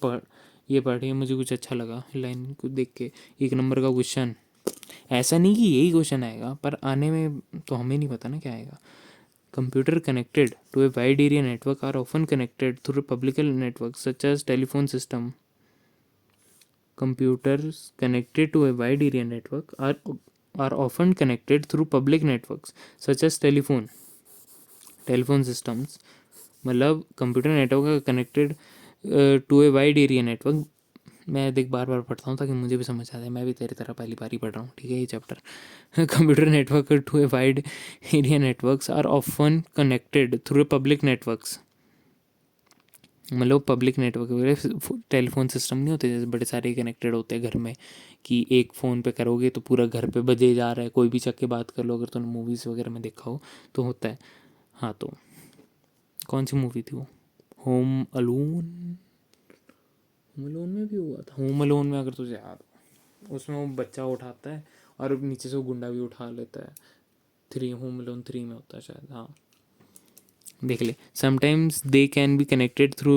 पढ़िए, मुझे कुछ अच्छा लगा लाइन को देख के. 1 नंबर का क्वेश्चन. ऐसा नहीं कि यही क्वेश्चन आएगा, पर आने में तो हमें नहीं पता ना क्या आएगा. Computer connected to a wide area network are often connected through public network such as telephone system. Computers connected to a wide area network are often connected through public networks such as telephone systems. मतलब computer network connected to a wide area network. मैं देख बार बार पढ़ता हूँ ताकि मुझे भी समझ आ जाए, मैं भी तेरी तरह पहली बार ही पढ़ रहा हूँ, ठीक है, ये chapter. Computer network to a wide area networks are often connected through public networks. मतलब पब्लिक नेटवर्क टेलीफोन सिस्टम नहीं होते जैसे बड़े सारे कनेक्टेड होते हैं घर में, कि एक फ़ोन पे करोगे तो पूरा घर पे बजे जा रहा है, कोई भी चक के बात कर लो. अगर तुमने मूवीज़ वगैरह में देखा हो तो होता है. हाँ तो कौन सी मूवी थी वो? होम अलोन, होम अलोन में भी हुआ था, होम अलोन में अगर तुझे याद हो, उसमें वो बच्चा उठाता है और नीचे से वो गुंडा भी उठा लेता है। होम अलोन 3 में होता है शायद, हाँ देख ले। Sometimes they can be connected through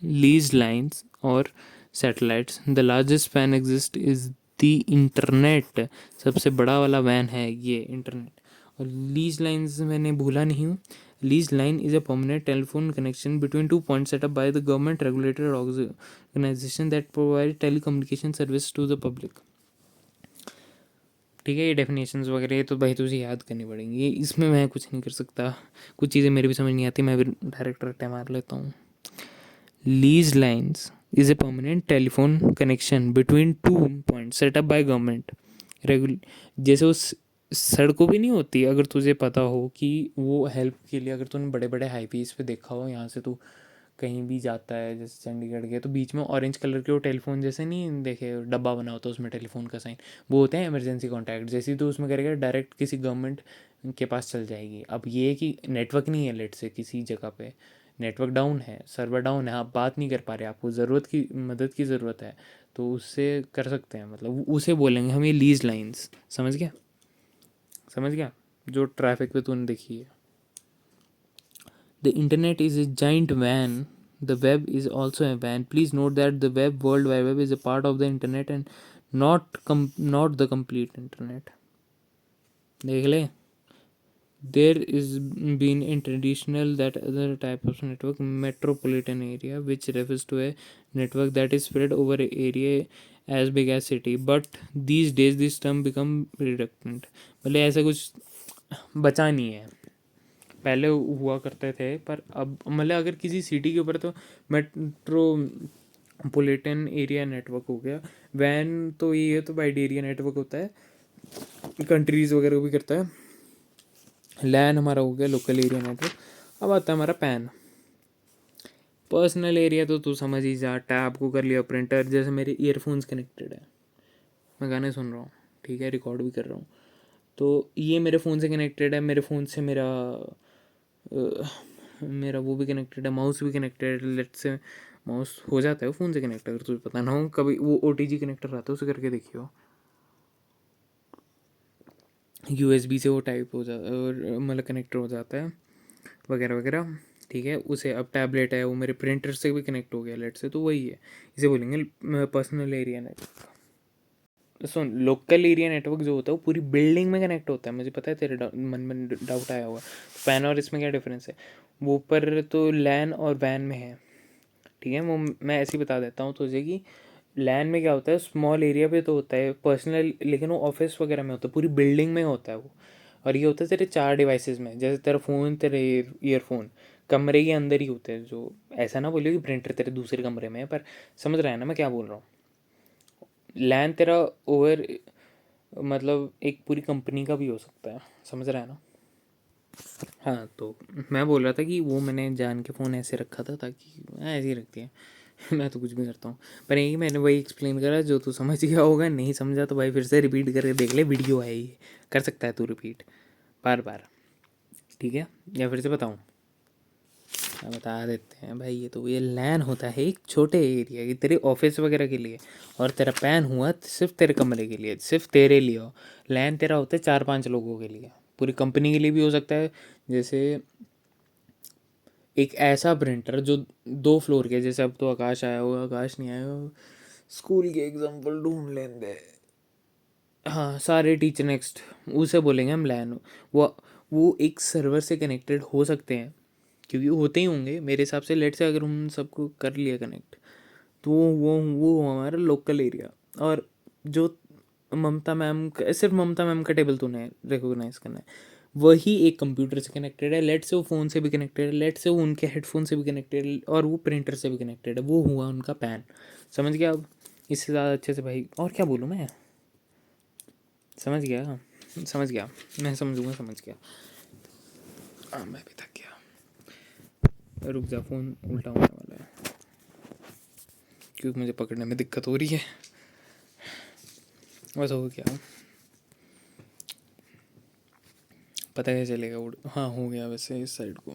lease lines और सैटेलाइट्स। द लार्जेस्ट वैन एग्जिस्ट इज द इंटरनेट। सबसे बड़ा वाला वैन है ये इंटरनेट। और लीज लाइन्स मैंने भूला नहीं हूँ। Lease line is a permanent telephone connection between 2 points set up by the government regulated organisation that provide telecommunication service to the public. ठीक है, ये डेफिनेशंस वगैरह ये तो भाई तुझे याद करनी पड़ेंगी, ये इसमें मैं कुछ नहीं कर सकता। कुछ चीज़ें मेरी भी समझ नहीं आती, मैं भी डायरेक्ट रट्टे मार लेता हूँ। Lease lines is a permanent telephone connection between 2 point setup by government रेगुल जैसे उस सड़कों भी नहीं होती, अगर तुझे पता हो कि वो हेल्प के लिए, अगर तूने बड़े बड़े हाईवेज पे देखा हो, यहाँ से तू कहीं भी जाता है जैसे चंडीगढ़ गया तो बीच में ऑरेंज कलर के वो टेलीफोन जैसे नहीं देखे, डब्बा बना होता है उसमें टेलीफोन का साइन, वो होते हैं इमरजेंसी कॉन्टैक्ट। जैसे ही तो उसमें करेगा डायरेक्ट किसी गवर्नमेंट के पास चल जाएगी। अब ये है कि नेटवर्क नहीं है, लेट से किसी जगह पे नेटवर्क डाउन है, सर्वर डाउन है, आप बात नहीं कर पा रहे, आपको ज़रूरत की मदद की ज़रूरत है, तो उससे कर सकते हैं, मतलब उसे बोलेंगे हम ये लीज लाइन्स। समझ गया, समझ गया, जो ट्रैफिक पे तूने देखी है। The internet is a giant van. The web is also a van. Please note that the web, World Wide Web, is a part of the internet and not the complete internet. देख ले, there is been in traditional that other type of network, metropolitan area, which refers to a network that is spread over an area as big as city. But these days this term become redundant. मतलब ऐसा कुछ बचा नहीं है, पहले हुआ करते थे, पर अब मतलब अगर किसी सिटी के ऊपर तो मेट्रोपोलिटन एरिया नेटवर्क हो गया। वैन तो ये है तो वाइड एरिया नेटवर्क होता है, कंट्रीज़ वगैरह भी करता है। लैन हमारा हो गया लोकल एरिया नेटवर्क। अब आता है हमारा पैन, पर्सनल एरिया। तो तू समझ ही जा, टैब को कर लिया प्रिंटर, जैसे मेरे ईयरफोन्स कनेक्टेड है, मैं गाने सुन रहा हूँ, ठीक है, रिकॉर्ड भी कर रहा हूँ, तो ये मेरे फ़ोन से कनेक्टेड है, मेरे फ़ोन से मेरा वो भी कनेक्टेड है, माउस भी कनेक्टेड है। लेट से माउस हो जाता है वो फ़ोन से कनेक्ट, अगर तुझे पता ना हो, कभी वो OTG कनेक्टर आता है उसे करके देखियो, USB से वो टाइप हो जाता है, मतलब कनेक्टर हो जाता है वगैरह वगैरह। ठीक है, उसे अब टैबलेट है वो मेरे प्रिंटर से भी कनेक्ट हो गया लेट से, तो वही है, इसे बोलेंगे पर्सनल एरिया नेटवर्क। सुन, लोकल एरिया नेटवर्क जो होता है वो पूरी बिल्डिंग में कनेक्ट होता है, मुझे पता है तेरे मन में डाउट आया होगा, तो पैन और इसमें क्या डिफरेंस है। वो पर तो लैन और वैन में है, ठीक है, वो मैं ऐसे ही बता देता हूँ तुझे कि लैन में क्या होता है, स्मॉल एरिया पे तो होता है पर्सनल, लेकिन वो ऑफिस वगैरह में होता है, पूरी बिल्डिंग में होता है वो। और ये होता है तेरे 4 डिवाइसेस में, जैसे तेरा फ़ोन, तेरे ईयरफोन कमरे के अंदर ही होते हैं, जो ऐसा ना बोलियो कि प्रिंटर तेरे दूसरे कमरे में है, पर समझ रहा है ना मैं क्या बोल रहा हूँ। लैन तेरा ओवर मतलब एक पूरी कंपनी का भी हो सकता है, समझ रहा है ना। हाँ, तो मैं बोल रहा था कि वो मैंने जान के फ़ोन ऐसे रखा था ताकि ऐसे ही रखती है। मैं तो कुछ भी करता हूँ, पर यही मैंने वही एक्सप्लेन करा जो तू समझ गया होगा, नहीं समझा तो भाई फिर से रिपीट करके देख ले, वीडियो है ये, कर सकता है तू रिपीट बार बार, ठीक है, या फिर से बताऊँ। हाँ, बता देते हैं भाई। ये लैन होता है एक छोटे एरिया की, तेरे ऑफिस वगैरह के लिए, और तेरा पैन हुआ सिर्फ तेरे कमरे के लिए, सिर्फ तेरे लिए हो। लैन तेरा होता है 4-5 लोगों के लिए, पूरी कंपनी के लिए भी हो सकता है। जैसे एक ऐसा प्रिंटर जो 2 फ्लोर के, जैसे अब तो आकाश आया होगा, आकाश नहीं आया होगा, स्कूल के एग्जाम्पल ढूंढ लेंगे। हाँ, सारे टीचर नेक्स्ट, उसे बोलेंगे हम लैन। वो वो एक सर्वर से कनेक्टेड हो सकते हैं, क्योंकि होते ही होंगे मेरे हिसाब से। लेट से अगर उन सबको कर लिया कनेक्ट, तो वो हमारा लोकल एरिया। और जो ममता मैम का, सिर्फ ममता मैम का टेबल तूने रिकोगनाइज करना है, वही एक कंप्यूटर से कनेक्टेड है, लेट से वो फ़ोन से भी कनेक्टेड है, लेट से वो उनके हेडफोन से भी कनेक्टेड है, और वो प्रिंटर से भी कनेक्टेड है, वो हुआ उनका पैन। समझ गया अब, इससे ज़्यादा अच्छे से भाई और क्या बोलूँ मैं। समझ गया, समझ गया, मैं समझूंगा, समझ गया। हाँ, मैं भी थक गया, रुक जा, फ़ोन उल्टा होने वाला है क्योंकि मुझे पकड़ने में दिक्कत हो रही है। बस हो गया, पता है चलेगा उड़, हाँ हो गया वैसे इस साइड को,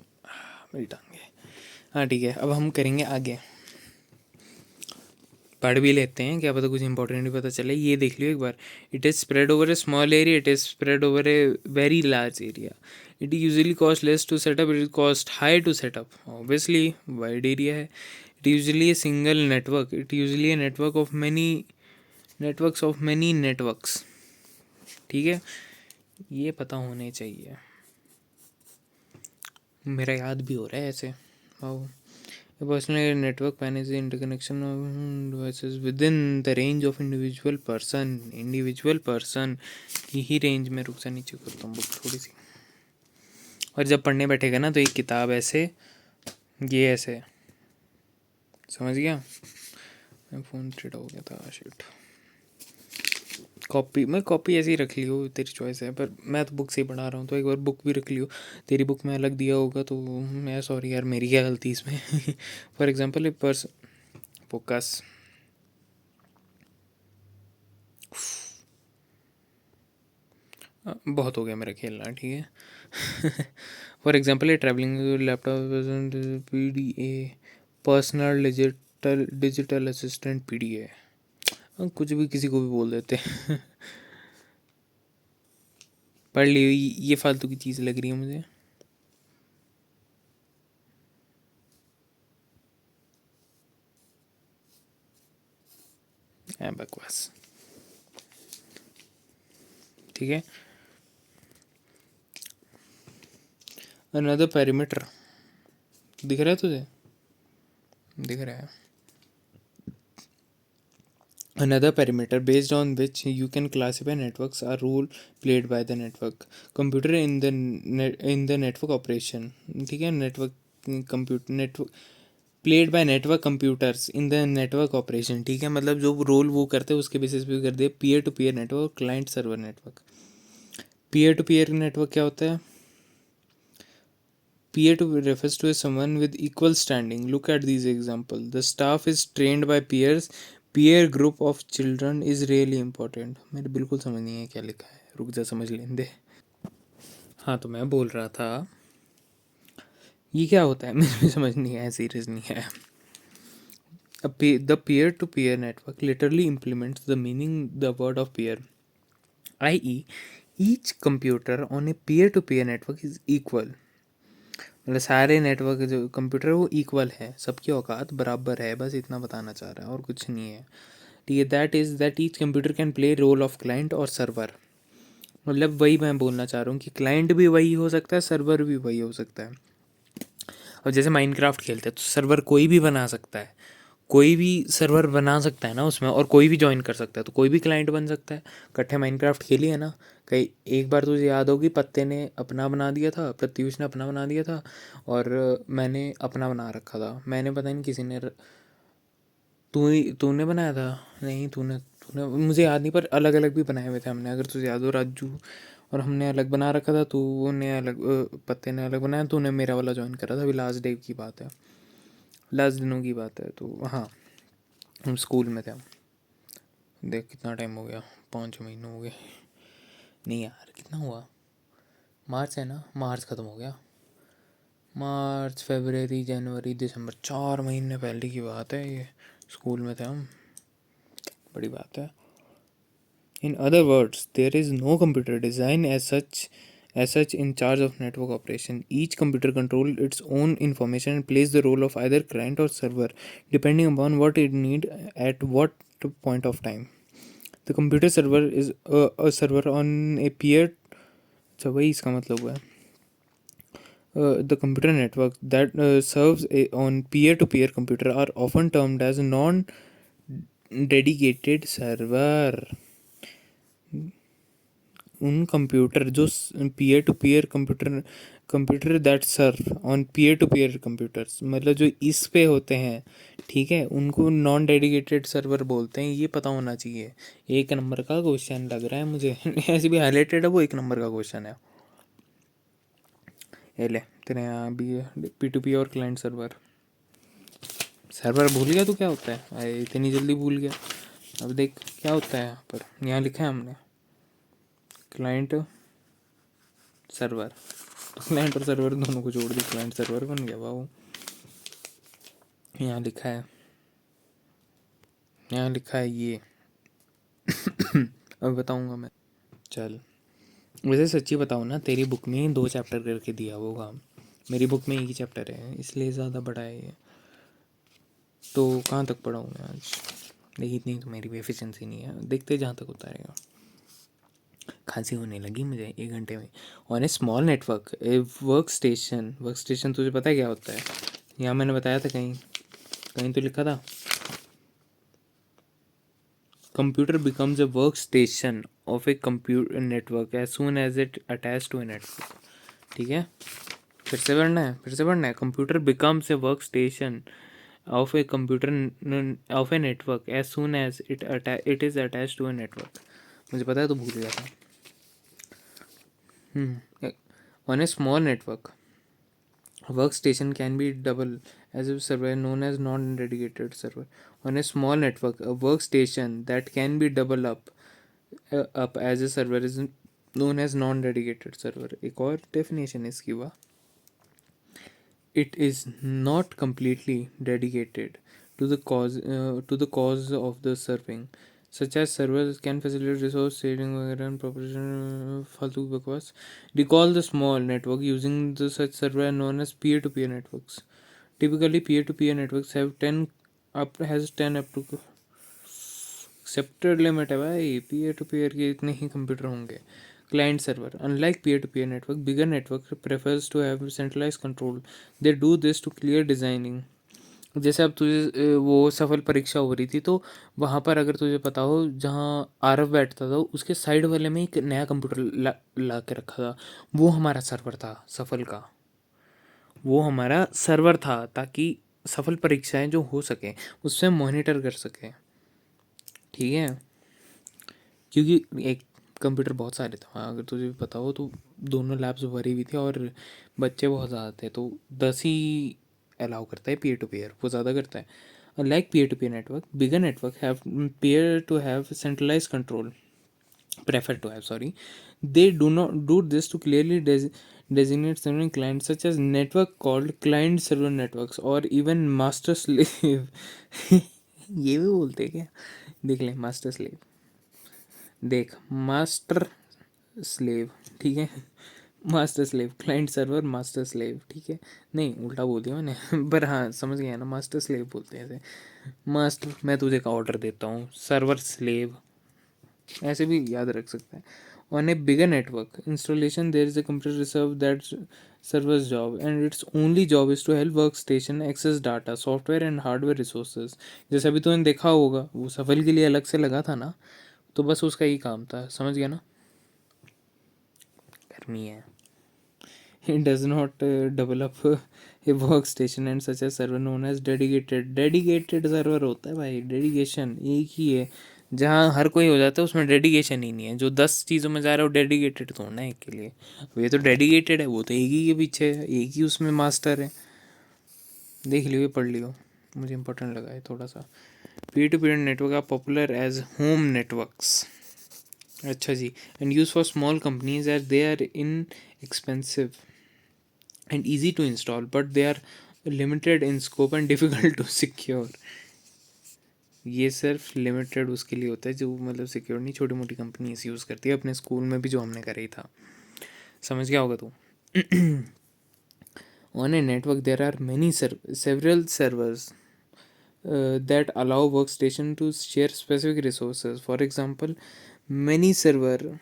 मेरी टांगे। हाँ ठीक है, अब हम करेंगे आगे, पढ़ भी लेते हैं, क्या पता कुछ इंपॉर्टेंट भी पता चले। ये देख लियो एक बार, it is spread over a small area, it is spread over a very large area, it usually cost less to setup, it cost high to setup, obviously wide area है, it usually a single network, it usually a network of many networks of many networks. ठीक है, ये पता होने चाहिए, मेरा याद भी हो रहा है ऐसे। Wow, a personal network manages the interconnection of devices within the range of individual person की ही रेंज में। रुक जा, नीचे करता हूँ बुक थोड़ी सी। और जब पढ़ने बैठेगा ना तो एक किताब ऐसे, ये ऐसे, समझ गया। मैं फ़ोन टेढ़ा हो गया था, शिट। कॉपी, मैं कॉपी ऐसे ही रख लियो, तेरी चॉइस है, पर मैं तो बुक से ही पढ़ा रहा हूँ, तो एक बार बुक भी रख लियो। तेरी बुक में अलग दिया होगा तो मैं सॉरी यार, मेरी क्या गलती इसमें। For example a person, focus, बहुत हो गया मेरा खेलना, ठीक है। For example A travelling laptop PDA, personal digital assistant PDA, कुछ भी किसी को भी बोल देते हैं। पढ़ लियो, ये फालतू की चीज़ लग रही है मुझे। बकवास, ठीक है। अनदर पैरामीटर दिख रहा है तुझे, दिख रहा है। Another perimeter based on which you can classify networks are role played by the network computer in the network operation। ठीक है, network computer, network played by network computers in the network operation. ठीक है, मतलब जो role वो करते हैं उसके बेसिस पे कर दिया। Peer to peer network, client server network. Peer to peer network क्या होता है? Peer to refers to someone with equal standing. Look at these examples. The staff is trained by peers. Peer group of children is really important. मेरे बिल्कुल समझ नहीं है क्या लिखा है, रुक जा समझ लेने दे। हाँ, तो मैं बोल रहा था ये क्या होता है, मुझे समझ नहीं है, सीरियस नहीं है। The peer-to-peer network literally implements the meaning the word of peer, i.e., each computer on a peer-to-peer network is equal। मतलब सारे नेटवर्क जो कंप्यूटर है वो इक्वल है, सबकी औकात बराबर है, बस इतना बताना चाह रहा है और कुछ नहीं है। ठीक है, that is that each computer can play role of client और सर्वर। मतलब वही मैं बोलना चाह रहा हूँ कि क्लाइंट भी वही हो सकता है, सर्वर भी वही हो सकता है। और जैसे माइनक्राफ्ट खेलते हैं तो सर्वर कोई भी बना सकता है, कोई भी सर्वर बना सकता है ना उसमें, और कोई भी ज्वाइन कर सकता है, तो कोई भी क्लाइंट बन सकता है। इकट्ठे माइनक्राफ्ट खेली है ना कई, एक बार तुझे याद होगी, पत्ते ने अपना बना दिया था, प्रत्युष ने अपना बना दिया था, और मैंने अपना बना रखा था। मैंने पता नहीं किसी ने, तूने बनाया था, नहीं तूने तूने मुझे याद नहीं, पर अलग अलग भी बनाए हुए थे हमने, अगर तुझे याद हो राजू, और हमने अलग बना रखा था, तूने अलग, पत्ते ने अलग बनाया, तूने मेरा वाला ज्वाइन करा था। अभी लास्ट डे की बात है, लास्ट दिनों की बात है, तो हाँ हम स्कूल में थे हम। देख कितना टाइम हो गया, 5 महीने हो गए, नहीं यार कितना हुआ, मार्च है ना, मार्च ख़त्म हो गया, मार्च फरवरी जनवरी दिसंबर, 4 महीने पहले की बात है ये, स्कूल में थे हम, बड़ी बात है। In other words, there is no computer design as such in charge of network operation. Each computer controls its own information and plays the role of either client or server, depending upon what it need at what point of time. The computer server is a server on a peer, so वही इसका मतलब हुआ है। The computer network that serves on peer-to-peer computer are often termed as non-dedicated server। उन computer जो peer to peer computer that serve on peer to peer computers, मतलब जो इस पे होते हैं, ठीक है, उनको नॉन डेडिकेटेड सर्वर बोलते हैं। ये पता होना चाहिए, 1 नंबर का क्वेश्चन लग रहा है मुझे। ऐसे भी हाईलाइटेड है वो, 1 नंबर का क्वेश्चन है। ये ले तेरे यहाँ भी P2P और क्लाइंट सर्वर। सर्वर भूल गया तू क्या होता है? अरे इतनी जल्दी भूल गया। अब देख क्या होता है यहाँ पर, यहाँ लिखा है हमने क्लाइंट सर्वर, तो क्लाइंट और सर्वर दोनों को जोड़ दी, क्लाइंट सर्वर बन गया। वाह, यहाँ लिखा है, यहाँ लिखा है ये अब बताऊँगा मैं। चल, वैसे सच्ची बताऊँ ना, तेरी बुक में ही 2 चैप्टर करके दिया वो काम, मेरी बुक में एक ही चैप्टर है, इसलिए ज़्यादा बड़ा है ये। तो कहाँ तक पढ़ा हूँ मैं आज? देखी, इतनी तो मेरी भी एफिशिएंसी नहीं है, देखते जहाँ तक उतारेगा। खांसी होने लगी मुझे 1 घंटे में। On A small network A work station तुझे पता है क्या होता है? यहाँ मैंने बताया था, कहीं कहीं तो लिखा था, computer becomes a work station of a computer network as soon as it attach to a network. ठीक है, फिर से पढ़ना है। Computer becomes a work station of a computer of a network as soon as it is attach to a network. मुझे पता है, तो भूल गया था। On a small network, a workstation can be double as a server known as non-dedicated server. On a small network, a workstation that can be double up as a server is known as non-dedicated server. एक और definition है इसकी, वाह। It is not completely dedicated to the cause of the serving, such as servers can facilitate resource sharing वगैरह and proportion फालतू की बकवास. Recall the small network using the such server are known as peer-to-peer networks. Typically, peer-to-peer networks have 10 up to accepted limit है भाई। peer-to-peer के इतने ही computer होंगे। Client server. Unlike peer-to-peer network, bigger network prefers to have centralized control. They do this to clear designing. जैसे अब तुझे वो सफल परीक्षा हो रही थी, तो वहाँ पर अगर तुझे पता हो, जहाँ आरव बैठता था उसके साइड वाले में एक नया कंप्यूटर ला के रखा था, वो हमारा सर्वर था सफल का। वो हमारा सर्वर था ताकि सफल परीक्षाएं जो हो सके उससे मॉनिटर कर सके। ठीक है, क्योंकि एक कंप्यूटर बहुत सारे थे वहाँ, अगर तुझे पता हो तो दोनों लैब्स भरी हुई थी और बच्चे बहुत ज़्यादा थे, तो 10 ही अलाउ करता है peer to peer, वो ज़्यादा करता है। Unlike peer to peer network, bigger network have peer to have centralized control, prefer to have, sorry. They do not do this to clearly designate certain clients, such as network called client server networks or even master slave ये भी बोलते हैं क्या? देख ले, master slave, देख, master slave, ठीक है, master slave, client server master slave, ठीक है, नहीं उल्टा बोल दिया मैंने पर हाँ समझ गया ना, मास्टर स्लेव बोलते हैं ऐसे। मास्टर, मैं तुझे का ऑर्डर देता हूँ, सर्वर स्लेव, ऐसे भी याद रख सकता है। On a bigger network installation there is a computer reserve that servers job and its only job is to help work station access data software and hardware resources. जैसे अभी तूने देखा होगा, वो सफल के लिए अलग से लगा था ना, तो बस उसका ही काम था, समझ गया ना। करनी है, it does not develop a workstation and such a server known as dedicated server होता है भाई। डेडिकेशन एक ही है, जहाँ हर कोई हो जाता है उसमें डेडिकेशन ही नहीं है। जो 10 चीज़ों में जा रहा है वो डेडिकेटेड थोड़ा ना एक के लिए, ये तो डेडिकेटेड है, वो तो एक ही के पीछे है, एक ही उसमें मास्टर है। देख लियो, पढ़ लियो, मुझे इंपॉर्टेंट लगा है थोड़ा सा। Peer to peer network are popular as home networks. अच्छा जी, and use for small companies as they are inexpensive and easy to install, but they are limited in scope and difficult to secure. ये सिर्फ limited उसके लिए होता है जो मतलब सिक्योर नहीं, छोटी मोटी कंपनी इसे यूज़ करती है। अपने स्कूल में भी जो हमने करा ही था, समझ गया होगा तू। On a network there are many several servers that allow workstation to share specific resources. For example, many server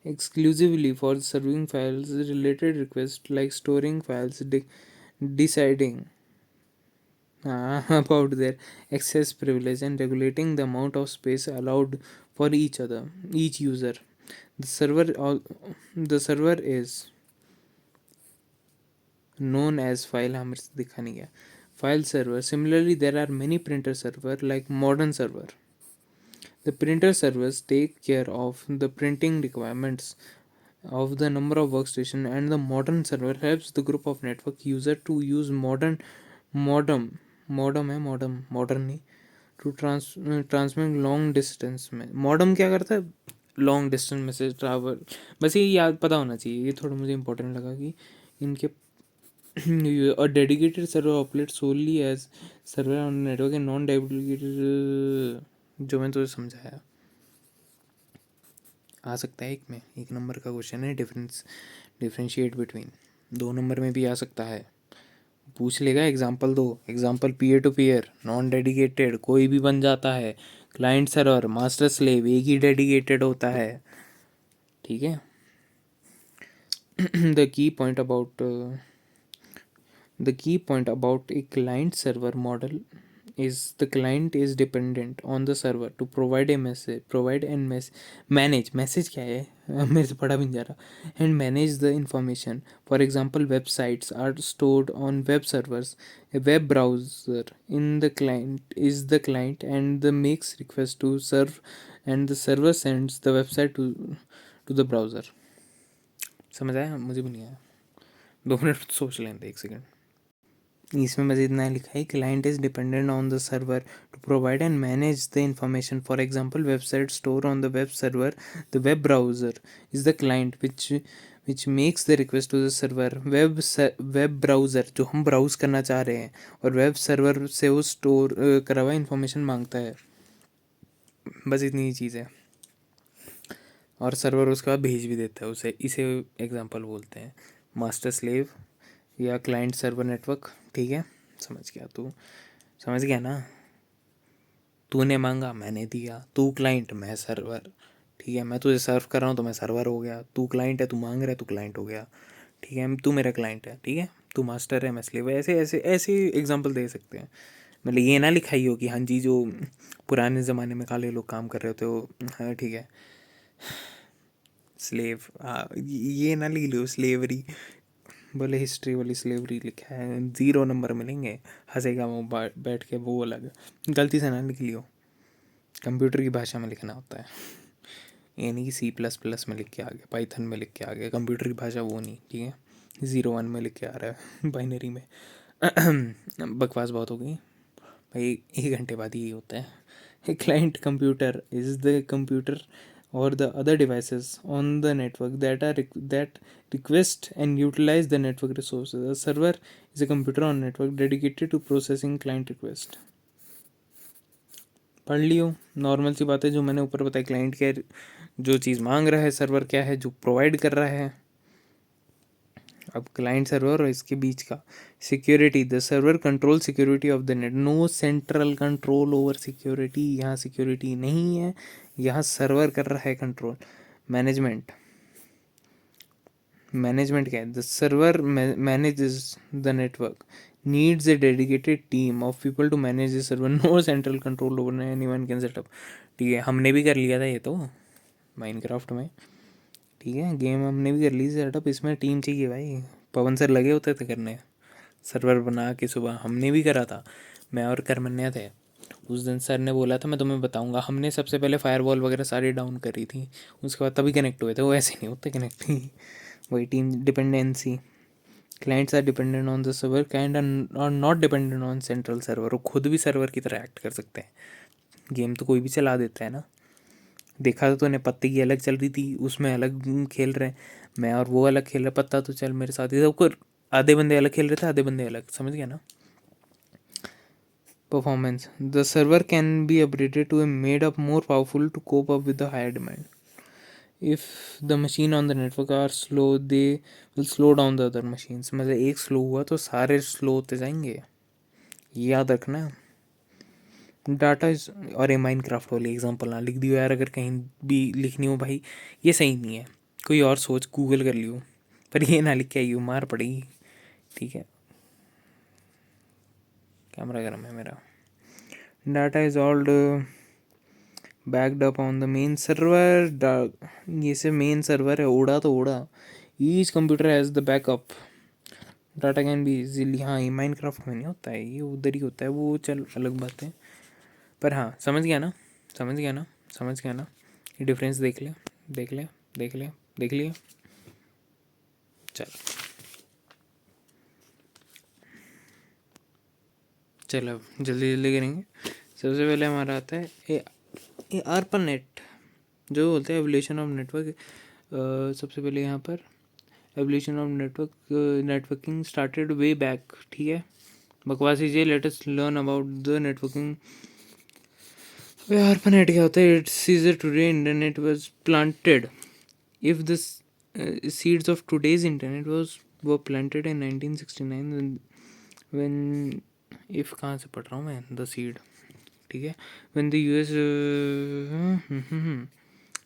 exclusively for serving files related requests like storing files, deciding about their access privilege and regulating the amount of space allowed for each user. The server is known as file, हाँ मेरे से दिखा नहीं गया, file server. Similarly, there are many printer server like modern server. The printer servers take care of the printing requirements of the number of workstation, and the modern server helps the group of network user to use modem नहीं, to transmit long distance में। Modem क्या करता है? Long distance message travel. बस ये याद पता होना चाहिए, ये थोड़ा मुझे इंपॉर्टेंट लगा कि इनके A dedicated server operates solely as server on network and non dedicated, जो मैं तुझे समझाया आ सकता है। एक नंबर का क्वेश्चन है, डिफरेंशिएट बिटवीन। 2 नंबर में भी आ सकता है, पूछ लेगा एग्जाम्पल दो। Example peer to peer, non dedicated कोई भी बन जाता है। क्लाइंट सर्वर, मास्टर स्लेव एक ही डेडिकेटेड होता है, ठीक है। The key point about The key point about a client server model is the client is dependent on the server to provide a message, manage message क्या है मेरे से पढ़ा भी नहीं जा रहा, and manage the information. For example, websites are stored on web servers. A web browser in the client is the client and the makes request to serve, and the server sends the website to the browser. समझ आया? मुझे भी नहीं आया, 2 minute सोच लें, एक second. इसमें मज़ीद नया लिखा है, client is dependent on the server to provide and manage the information. For example, website store on the web server, the web browser is the client which makes the request to the server. Web browser जो हम browse करना चाह रहे हैं, और web server से वो store करा हुआ इंफॉर्मेशन मांगता है। बस इतनी ही चीज़ है, और सर्वर उसका भेज भी देता है उसे। इसे एग्जांपल बोलते हैं मास्टर स्लेव या क्लाइंट सर्वर नेटवर्क, ठीक है। समझ गया तू? समझ गया ना? तूने मांगा, मैंने दिया। तू क्लाइंट, मैं सर्वर, ठीक है। मैं तुझे सर्व कर रहा हूँ तो मैं सर्वर हो गया। तू क्लाइंट है, तू मांग रहा है, तू क्लाइंट हो गया, ठीक है। तू मेरा क्लाइंट है, ठीक है। तू मास्टर है, मैं स्लेव। ऐसे ऐसे ऐसे एग्जांपल दे सकते हैं। मतलब ये ना लिखाई हो कि हाँ जी जो पुराने ज़माने में काले लोग काम कर रहे होते हो, हाँ ठीक है, स्लेव, हाँ ये ना लिख लो स्लेवरी। बोले हिस्ट्री वाली स्लेवरी लिखा है, 0 नंबर मिलेंगे, हंसेगा वो बैठ के, वो अलग। गलती से ना लिख लियो, कंप्यूटर की भाषा में लिखना होता है, ये नहीं कि C++ में लिख के आ गया, पाइथन में लिख के आ गया। कंप्यूटर की भाषा वो नहीं, ठीक है। 0 1 में लिख के आ रहा है बाइनरी में। बकवास बहुत हो गई भाई, 1 घंटे बाद ही होता है। A client computer is the computer or the other devices on the network that request and utilize the network resources. A server is a computer on network dedicated to processing client request. पढ़ लियो, normal सी बात है जो मैंने ऊपर बताई। Client क्या जो चीज़ मांग रहा है, सर्वर क्या है जो प्रोवाइड कर रहा है। अब क्लाइंट सर्वर और इसके बीच का security, the server control security of the net. No central control over security, यहाँ सिक्योरिटी नहीं है, यहाँ सर्वर कर रहा है कंट्रोल। मैनेजमेंट, मैनेजमेंट क्या है? The server manages the network, needs a dedicated team of people to manage the server, no central control over, anyone can set up. ठीक है, हमने भी कर लिया था ये तो माइनक्राफ्ट में, ठीक है। गेम हमने भी कर ली सेटअप, इसमें टीम चाहिए भाई। पवन सर लगे होते थे करने, सर्वर बना के सुबह हमने भी करा था। मैं और करमन्या थे। उस दिन सर ने बोला था मैं तुम्हें बताऊंगा। हमने सबसे पहले फायरवॉल वगैरह सारी डाउन करी थी, उसके बाद तभी कनेक्ट हुए थे। वो ऐसे नहीं होते कनेक्ट ही। वही team dependency, clients are dependent on the server, kind और not dependent on central server. वो खुद भी सर्वर की तरह एक्ट कर सकते हैं। गेम तो कोई भी चला देता है ना। देखा तो तूने, पत्ते की अलग चल रही थी, उसमें अलग खेल रहे हैं, मैं और वो अलग खेल रहे। पत्ता तो चल मेरे साथ ही, सबको आधे बंदे अलग खेल रहे थे, आधे बंदे अलग, समझ गया ना। Performance, the server can be upgraded to a made up more powerful to cope up with the higher demand. If the machine on the network are slow, they will slow down the other machines. मतलब एक slow हुआ तो सारे slow होते जाएंगे, याद रखना। Data is, और ए माइनक्राफ्ट वाली एग्जांपल ना लिख दियो यार, अगर कहीं भी लिखनी हो भाई, ये सही नहीं है। कोई और सोच, गूगल कर लियो, पर ये ना लिख के आइयो, मार पड़ेगी, ठीक है। कैमरा गर्म है मेरा। Data is old backed up on the main server. ये से मेन सर्वर है, उड़ा तो उड़ा। Each computer has the backup. Data can be easily, हाँ ये माइनक्राफ्ट में नहीं होता है, ये उधर ही होता है वो, चल अलग बात है। पर हाँ समझ गया ना, समझ गया ना, समझ गया ना। ये डिफरेंस देख ले, देख ले, देख ले, देख लिया। चल चल अब जल्दी जल्दी करेंगे। सबसे पहले हमारा आता है ए ARPANET, जो बोलते हैं एवोल्यूशन ऑफ नेटवर्क। सबसे पहले यहाँ पर evolution of networking started way back, ठीक है, बकवास कीजिए, let us learn about the networking. ARPANET क्या होता है? इट्स सीजर today internet was planted if the seeds of today's internet were planted in 1969 when if कहाँ से पढ़ रहा हूँ मैं, the seed, ठीक है, when the US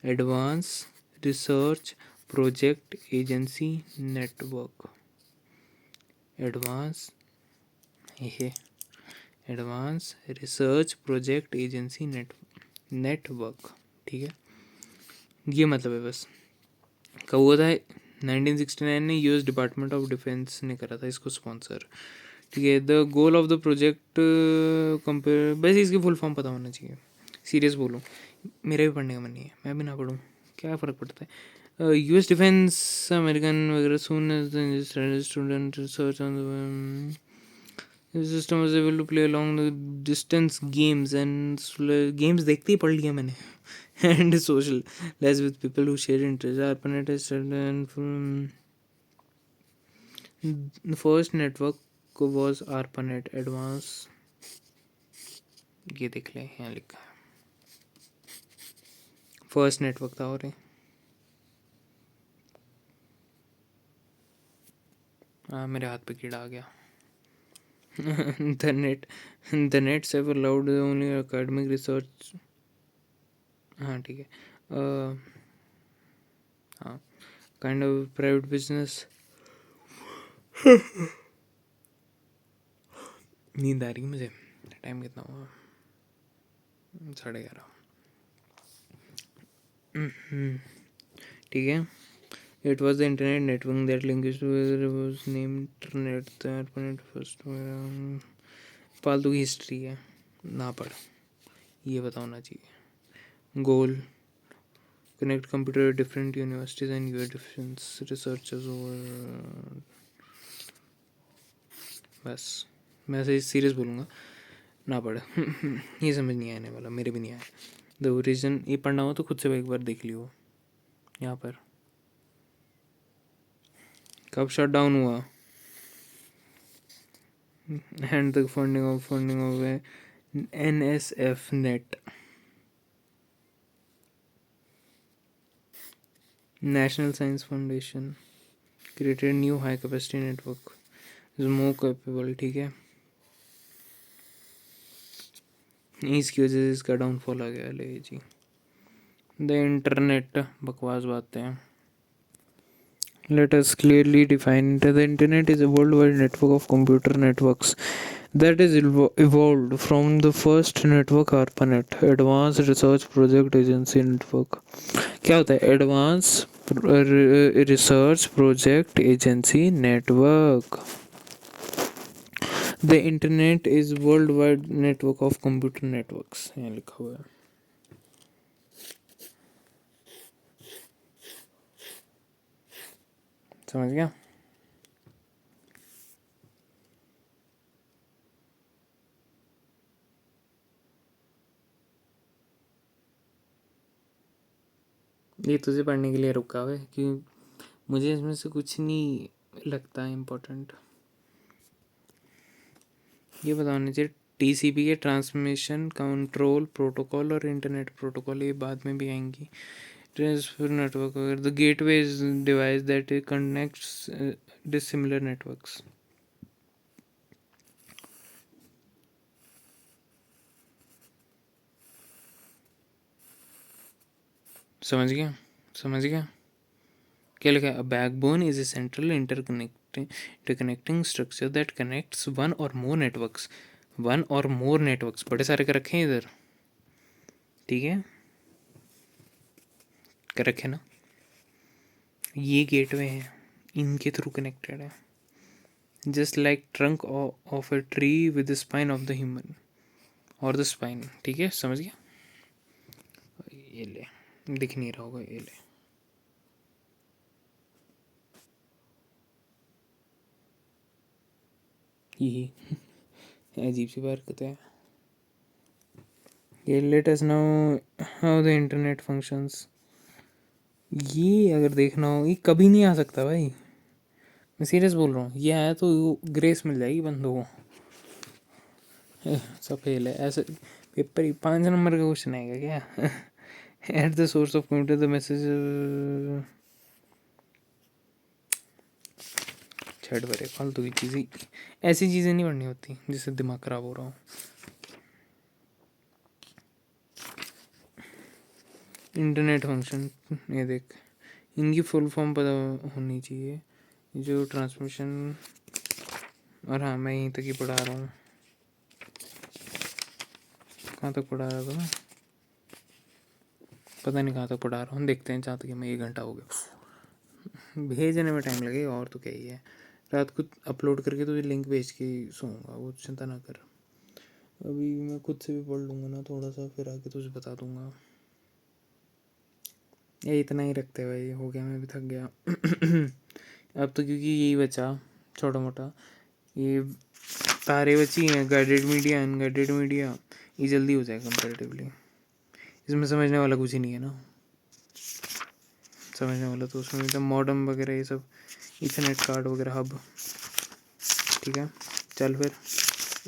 Advanced Research Project Agency Network, advance ये advance research project agency network, ठीक है, ये मतलब है बस। कब हुआ था? 1969 में यूएस डिपार्टमेंट ऑफ डिफेंस ने करा था इसको स्पॉन्सर, ठीक है। The goal of the project compare, बस इसकी फुल फॉर्म पता होना चाहिए। सीरियस बोलूँ, मेरा भी पढ़ने का मन नहीं है, मैं भी ना पढ़ूँ, क्या फ़र्क पड़ता है। यूएस डिफेंस अमेरिकन वगैरह soon as student research on the system was able to play along the distance games and games देखते ही पढ़ लिया मैंने and social lives with people who share interests. ARPANET is the first network was ARPANET Advance, ये देख ले यहाँ लिखा है, फर्स्ट नेटवर्क था। और मेरे हाथ पे कीड़ा आ गया। the nets have allowed only academic research, हाँ ठीक है, हाँ, काइंड ऑफ प्राइवेट बिजनेस। नींद आ रही है मुझे, टाइम कितना हुआ? 11:30, ठीक है। It was the internet network that links together was named internet. The ARPANET first, फालतू की हिस्ट्री है ना पढ़, ये बताना चाहिए। गोल connect computer at different universities and US defense researchers over, बस मैं ऐसे सीरियस बोलूँगा ना पढ़। ये समझ नहीं आने वाला, मेरे भी नहीं आया। द ओरिजिन, ये पढ़ना हो तो खुद से एक बार देख लियो। यहाँ पर कब शट डाउन हुआ and the funding of NSF net, national science foundation created new high capacity network is more capable, ठीक है। इसकी वजह से इसका डाउनफॉल आ गया। ले जी, द इंटरनेट, बकवास बातें हैं। Let us clearly define it. The internet is a worldwide network of computer networks that is evolved from the first network ARPANET, Advanced Research Project Agency Network. क्या होता है advance research project agency network? The internet is world wide network of computer networks, यहाँ लिखा हुआ है। समझ गया? ये तुझे पढ़ने के लिए रुका हुआ है कि मुझे इसमें से कुछ नहीं लगता इम्पोर्टेंट। ये बताना चाहिए TCP के ट्रांसमिशन कंट्रोल प्रोटोकॉल और इंटरनेट प्रोटोकॉल, ये बाद में भी आएंगी। Transfer network, the gateway is device that connects dissimilar networks. समझ गया? समझ गया? क्या लिखा है? A backbone is a central interconnecting structure that connects one और मोर नेटवर्क्स। वन और मोर नेटवर्क्स बड़े सारे कर रखे हैं इधर, ठीक है, कर रखे ना। ये गेटवे हैं, इनके थ्रू कनेक्टेड है, just like trunk of a tree with the spine of the human और द स्पाइन, ठीक है। समझ गया? ये ले, दिख नहीं रहा होगा, ये ले। ये अजीब सी हरकत है। ये let us know how the internet functions. ये अगर देखना हो, ये कभी नहीं आ सकता भाई, मैं सीरियस बोल रहा हूँ, ये आया तो ग्रेस मिल जाएगी बंदों को। सब फेल है ऐसे पेपर ही 5 नंबर का क्वेश्चन आएगा क्या? Eight the source of computer the message, छेड़ भरे फालतू की चीज़ें, ऐसी चीज़ें नहीं पढ़नी होती जिससे दिमाग ख़राब हो रहा हो। इंटरनेट फंक्शन, ये देख, इनकी फुल फॉर्म पता होनी चाहिए, जो ट्रांसमिशन, और हाँ मैं यहीं तक ही पढ़ा रहा हूँ। कहाँ तक पढ़ा रहा था मैं, पता नहीं कहाँ तक पढ़ा रहा हूँ, देखते हैं। जहाँ तक मैं 1 घंटा हो गया, भेजने में टाइम लगेगा और तो क्या ही है। रात को अपलोड करके तुझे लिंक भेज के सोऊंगा, वो चिंता ना कर। अभी मैं खुद से भी पढ़ लूँगा ना थोड़ा सा, फिर आके तुझे बता दूँगा। ये इतना ही रखते भाई, हो गया, मैं भी थक गया। अब तो क्योंकि यही बचा छोटा मोटा, ये तारे बची हैं, गाइडेड मीडिया, अनगाइडेड मीडिया, ये जल्दी हो जाएगा कंपेरेटिवली। इसमें समझने वाला कुछ ही नहीं है ना, समझने वाला तो उसमें तो मॉडम वगैरह ये सब, इथरनेट कार्ड वगैरह, हब। ठीक है, चल फिर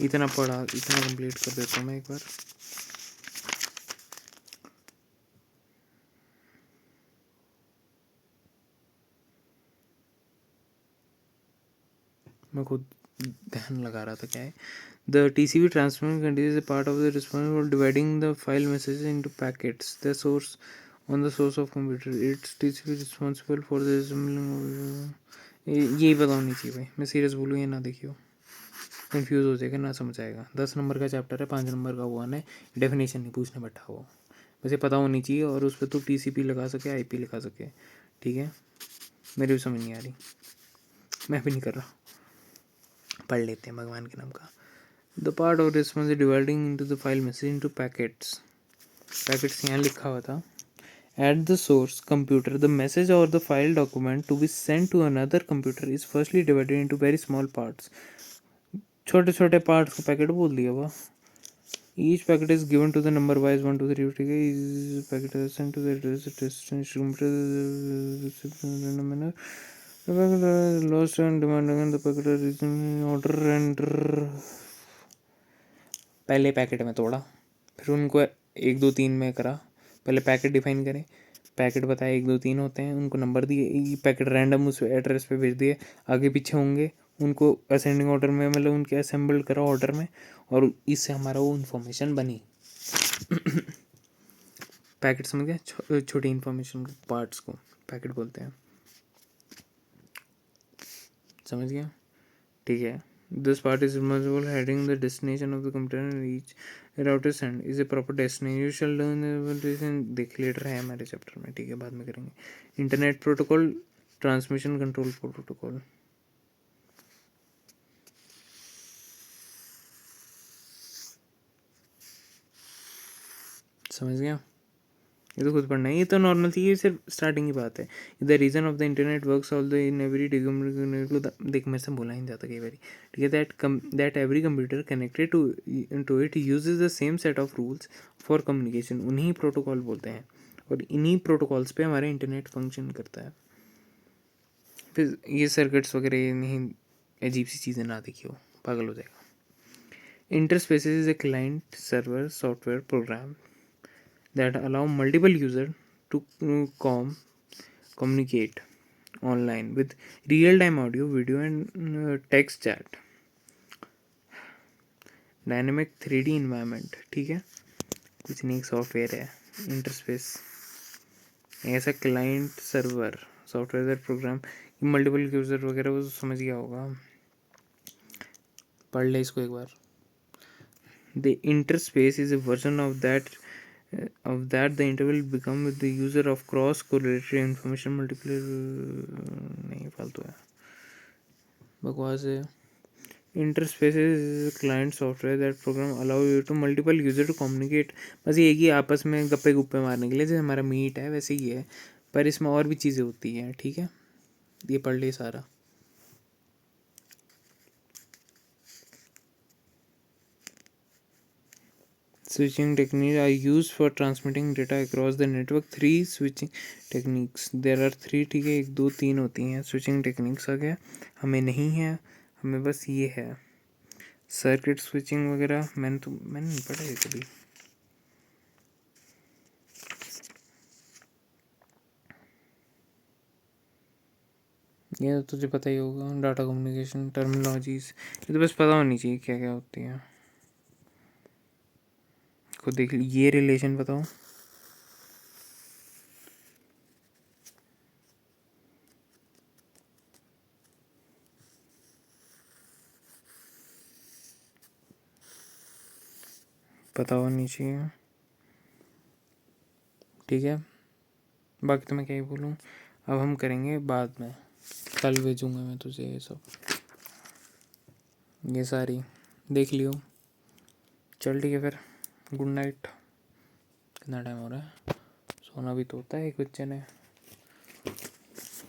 इतना पढ़ा, इतना कंप्लीट कर देता हूँ मैं एक बार। मैं खुद ध्यान लगा रहा था क्या है। The TCP transmission condition is a part of the response for dividing the file messages into packets. The source on the source of computer. It's TCP responsible for the assembling of, यही पता होनी चाहिए भाई, मैं serious बोलूँ ये ना देखियो, कंफ्यूज हो जाएगा, ना समझ आएगा। 10 नंबर का चैप्टर है, 5 नंबर का हुआ है, डेफिनेशन नहीं पूछने बैठा हुआ, वैसे पता होनी चाहिए, और उस पर तो TCP लगा सके, IP लगा सके। ठीक है, मेरी भी समझ नहीं आ रही, मैं भी नहीं कर रहा, पढ़ लेते हैं भगवान के नाम का। The part of response is dividing into the file message into packets. Packets यहाँ लिखा हुआ था। At the source computer the message or the file document to be send to another computer is firstly divided into very small parts. छोटे छोटे parts को packet बोल दिया हुआ। Each packet is given to the number wise 1 2 3, ठीक है। Each packet is send to the destination computer lost and demand again the packet is in order and पहले packet में तोड़ा, फिर उनको 1 2 3 में करा। पहले पैकेट डिफाइन करें, पैकेट बताए 1 2 3 होते हैं, उनको नंबर दिए, ये पैकेट रैंडम उस एड्रेस पे भेज दिए, आगे पीछे होंगे, उनको असेंडिंग ऑर्डर में, मतलब उनके असेंबल करा ऑर्डर में, और इससे हमारा वो इन्फॉर्मेशन बनी। पैकेट समझ गया, छोटी इन्फॉर्मेशन पार्ट्स को पैकेट बोलते हैं, समझ गया। ठीक है, this part is responsible heading the destination of the computer and reach router send is a proper destination you shall learn, देख लेटर है हमारे चैप्टर में, ठीक है, बाद में करेंगे। Internet protocol, transmission control protocol, समझ गया। ये तो खुद पढ़ना है, ये तो नॉर्मल थी, ये सिर्फ स्टार्टिंग की बात है। The reason of the internet works all the in every देख, मेरे से बोला ही नहीं जाता कई बार, ठीक है। That every computer connected to it uses the same set of rules for communication, उन्हीं प्रोटोकॉल बोलते हैं, और इन्हीं प्रोटोकॉल्स पे हमारा इंटरनेट फंक्शन करता है। फिर ये सर्किट्स वगैरह नहीं, अजीब सी चीज़ें ना देखियो, पागल हो जाएगा। Interspaces is a client server software program that allow multiple users to communicate online with real-time audio, video, and text chat. Dynamic 3D environment, ठीक है, कुछ नहीं, एक सॉफ्टवेयर है। इंटरस्पेस ऐसा client server software program, multiple user वगैरह वो समझ गया होगा, पढ़ ले इसको एक बार। The interspace is a version of that the interval become with the user of cross correlated information multiple, नहीं फालतू है, बकवास है। Interspaces is client software that program allow you to multiple user to communicate, बस ये कि आपस में गप्पे गुप्पे मारने के लिए, जैसे हमारा मीट है वैसे ही है, पर इसमें और भी चीज़ें होती हैं, ठीक है। ये पढ़ ले सारा। switching techniques are used for transmitting data across the network. 3 switching techniques, there are 3, ठीक है, 1 2 3 होती हैं switching techniques. आ गया, हमें नहीं है, हमें बस ये है सर्किट स्विचिंग वगैरह. मैंने नहीं पढ़ा है कभी. ये तो तुझे पता ही होगा. डाटा कम्युनिकेशन टर्मिनोलॉजीज, ये तो बस पता होनी चाहिए क्या क्या होती हैं. खुद देख ली, ये रिलेशन बताओ. पता होनी चाहिए, ठीक है. बाकी तो मैं क्या ही बोलूँ. अब हम करेंगे बाद में, कल भेजूँगा मैं तुझे ये सब, ये सारी देख लियो. चल ठीक है फिर, गुड नाइट. कितना टाइम हो रहा है, सोना भी तो होता है एक बच्चे ने.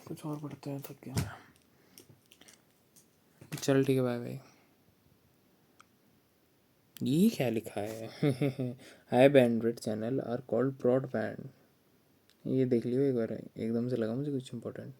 कुछ और पढ़ते हैं, थक गया. चल ठीक है, बाय बाय. ये क्या लिखा है? High bandwidth channel are called broadband. ये देख लियो एक बार, एकदम से लगा मुझे कुछ इंपॉर्टेंट.